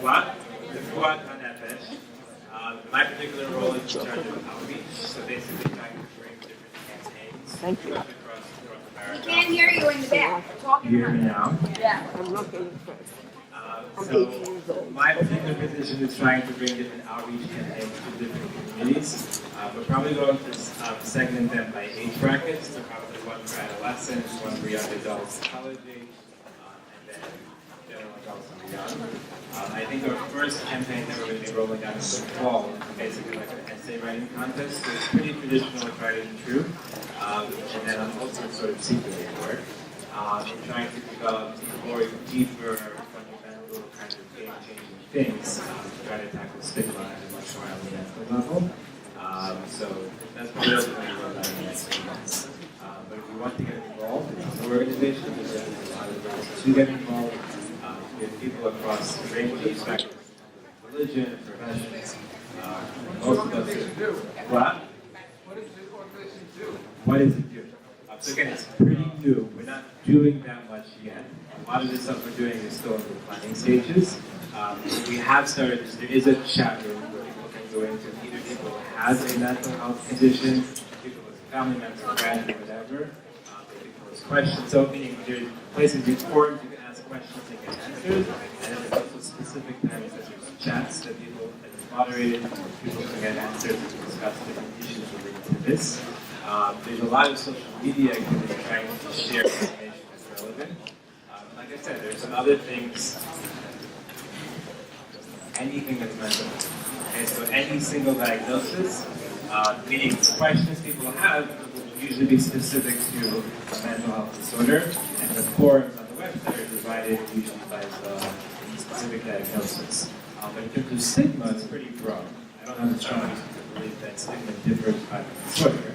What? The Food and Nefesh. My particular role is in charge of outreach, so basically trying to bring different campaigns across North America. We can't hear you in the back. We're talking You hear me now? Yeah. So my particular position is trying to bring different outreach campaigns to different communities. We're probably going to segment them by age brackets. So probably one for adolescents, one for young adults, college age, and then general adults and beyond. I think our first campaign that we're going to be rolling out in the fall is basically like an essay writing contest. So it's pretty traditional, tried and true. And then I'm also sort of secretly work. We're trying to develop more deeper, fundamental kind of game-changing things to try to tackle stigma at a much more elemental level. So that's probably what we're going to roll out in the next few months. But if you want to get involved in our organization, there's definitely a lot of ways to get involved. We have people across the range of spectrum, religion, professions. Most of us do. What? What does the organization do? What does it do? So again, it's pretty new. We're not doing that much yet. A lot of the stuff we're doing is still in the planning stages. We have started this. There is a chat room where people can go into either people who have a mental health condition, people with family members, friends, or whatever. They can post questions. So meaning there's places you forums you can ask questions and get answers. And then there's also specific times that there's chats that people that is moderated, people can get answers and discuss different issues related to this. There's a lot of social media activity trying to share information that's relevant. Like I said, there's some other things, anything that's mental. Okay, so any single diagnosis, meaning questions people have will usually be specific to a mental health disorder, and the forums on the website are divided usually by the specific diagnosis. But in terms of stigma, it's pretty broad. I don't have a strong reason to believe that stigma differs by the disorder.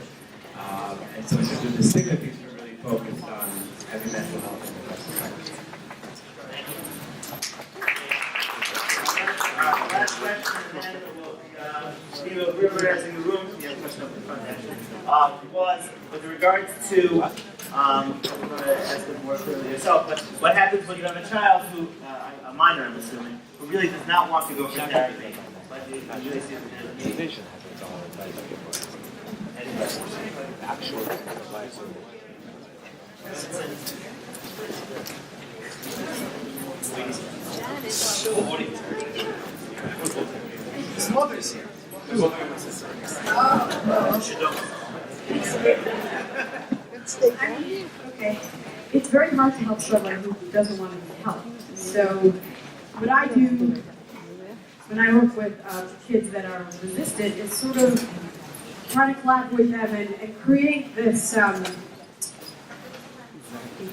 And so in terms of the stigma piece, we're really focused on heavy mental health and the rest of the Last question, and then we'll reorganizing the room. We have a question up in front actually. Was with regards to, I'm going to ask it more clearly yourself, but what happens when you have a child who, a minor I'm assuming, who really does not want to go for therapy? But you really see the need. His mother's here. Okay. It's very hard to help someone who doesn't want to be helped. So what I do when I work with kids that are resistant is sort of try to collaborate with them and create this, I'm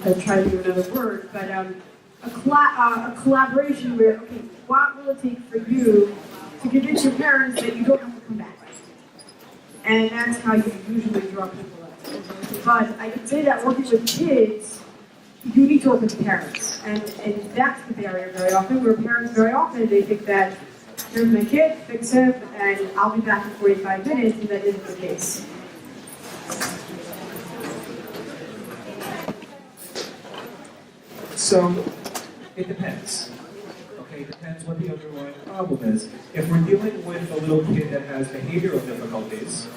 trying to think of another word, but a collaboration where, okay, what will it take for you to convince your parents that you don't have to come back? And that's how you usually draw people up. But I can say that working with kids, you need to work with the parents. And that's the barrier very often, where parents very often, they think that, here's my kid, fix him, and I'll be back in 45 minutes, and that isn't the case. So, it depends. Okay, it depends what the underlying problem is. If we're dealing with a little kid that has behavioral difficulties,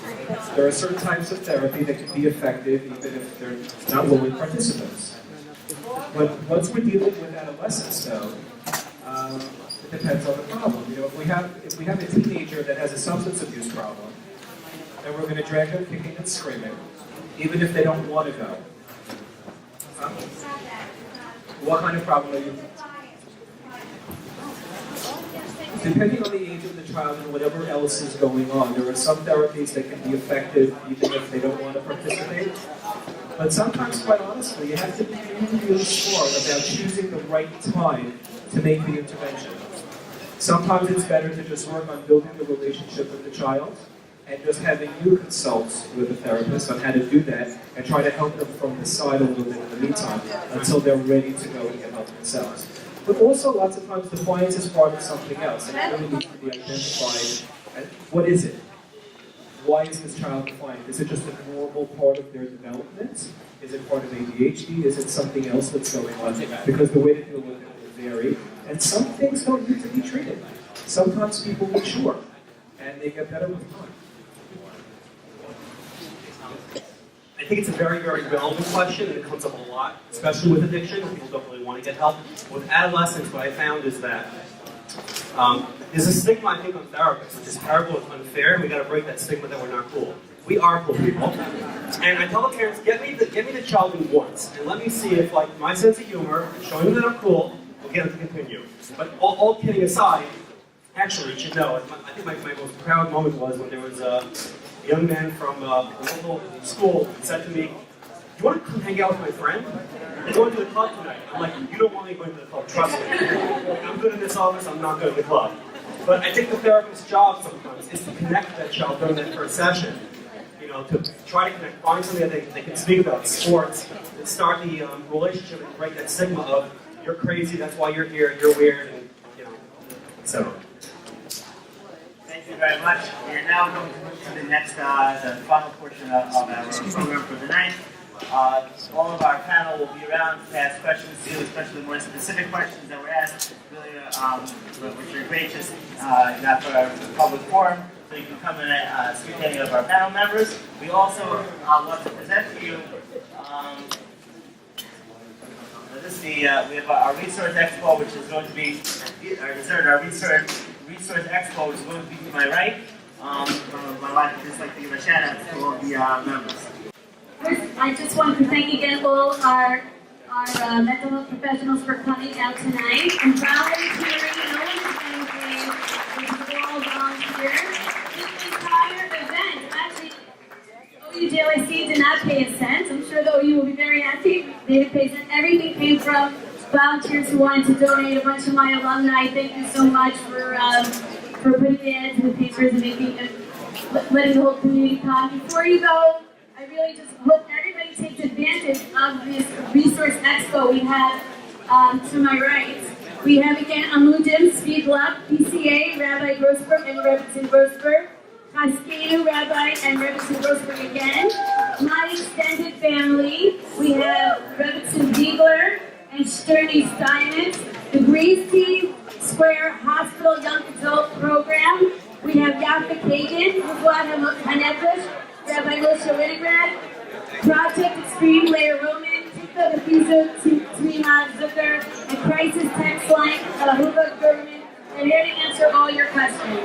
there are certain types of therapy that can be effective even if they're not willing participants. But once we're dealing with adolescents, though, it depends on the problem. You know, if we have a teenager that has a substance abuse problem, and we're going to drag them kicking and screaming, even if they don't want to go. What kind of problem are you? Depending on the age of the child and whatever else is going on, there are some therapies that can be effective even if they don't want to participate. But sometimes, quite honestly, you have to be really smart about choosing the right time to make the intervention. Sometimes it's better to just work on building the relationship with the child and just having you consult with a therapist on how to do that and try to help them from the side a little bit in the meantime until they're ready to go and get help themselves. But also, lots of times, defiance is part of something else, and it really needs to be identified. And what is it? Why is this child defiant? Is it just a normal part of their development? Is it part of ADHD? Is it something else that's going on? Because the way to deal with it will vary, and some things don't need to be treated. Sometimes people mature, and they get better with time. I think it's a very, very relevant question, and it comes up a lot, especially with addiction. People don't really want to get help. With adolescents, what I found is that there's a stigma, I think, on therapists, which is terrible, it's unfair, and we got to break that stigma that we're not cool. We are cool people. And I tell the parents, get me the child in once, and let me see if, like, my sense of humor, showing them that I'm cool, will get them to continue. But all kidding aside, actually, you should know, I think my most proud moment was when there was a young man from a local school said to me, "You want to come hang out with my friend? We're going to the club tonight." I'm like, "You don't want me going to the club, trust me. I'm good in this office, I'm not good at the club." But I think the therapist's job sometimes is to connect with that child during that first session. You know, to try to connect, find something that they can speak about, sports, and start the relationship and break that stigma of, you're crazy, that's why you're here, you're weird, and, you know, etc. Thank you very much. We are now going to move to the next, the final portion of our program for the night. All of our panel will be around to ask questions to you, especially more specific questions that were asked, really, which are great, just not for our public forum, so you can come and speak to any of our panel members. We also want to present to you, this is we have our Resource Expo, which is going to be, our Resource Expo, which is going to be to my right. My wife would just like to give a shout out to all the members. First, I just want to thank again all our mental health professionals for coming out tonight and volunteering. No one is getting paid. This is all volunteers. This entire event, actually, OU-JLIC did not pay a cent. I'm sure the OU will be very happy. They didn't pay a cent. Everything came from volunteers who wanted to donate. A bunch of my alumni. Thank you so much for putting the ads in the papers and letting the whole community come. Before you go, I really just hope everybody takes advantage of this Resource Expo we have to my right. We have again Amudim, Spiegel, PCA, Rabbi Grossberg, and Rebbitzin Grossberg. Haskinu Rabbi and Rebbetzin Grossberg again. My extended family, we have Rebbetzin Ziegler and Sturdy Steinitz, the Greasy Square Hospital Young Adult Program. We have Yafa Kagan, Mugwad Hanefesh, Rabbi Moshe Winograd, Project Extreme Layer Roman, Tika Befiza Tzima Zucker, and Crisis Text Line, Alahuva Government. I'm here to answer all your questions.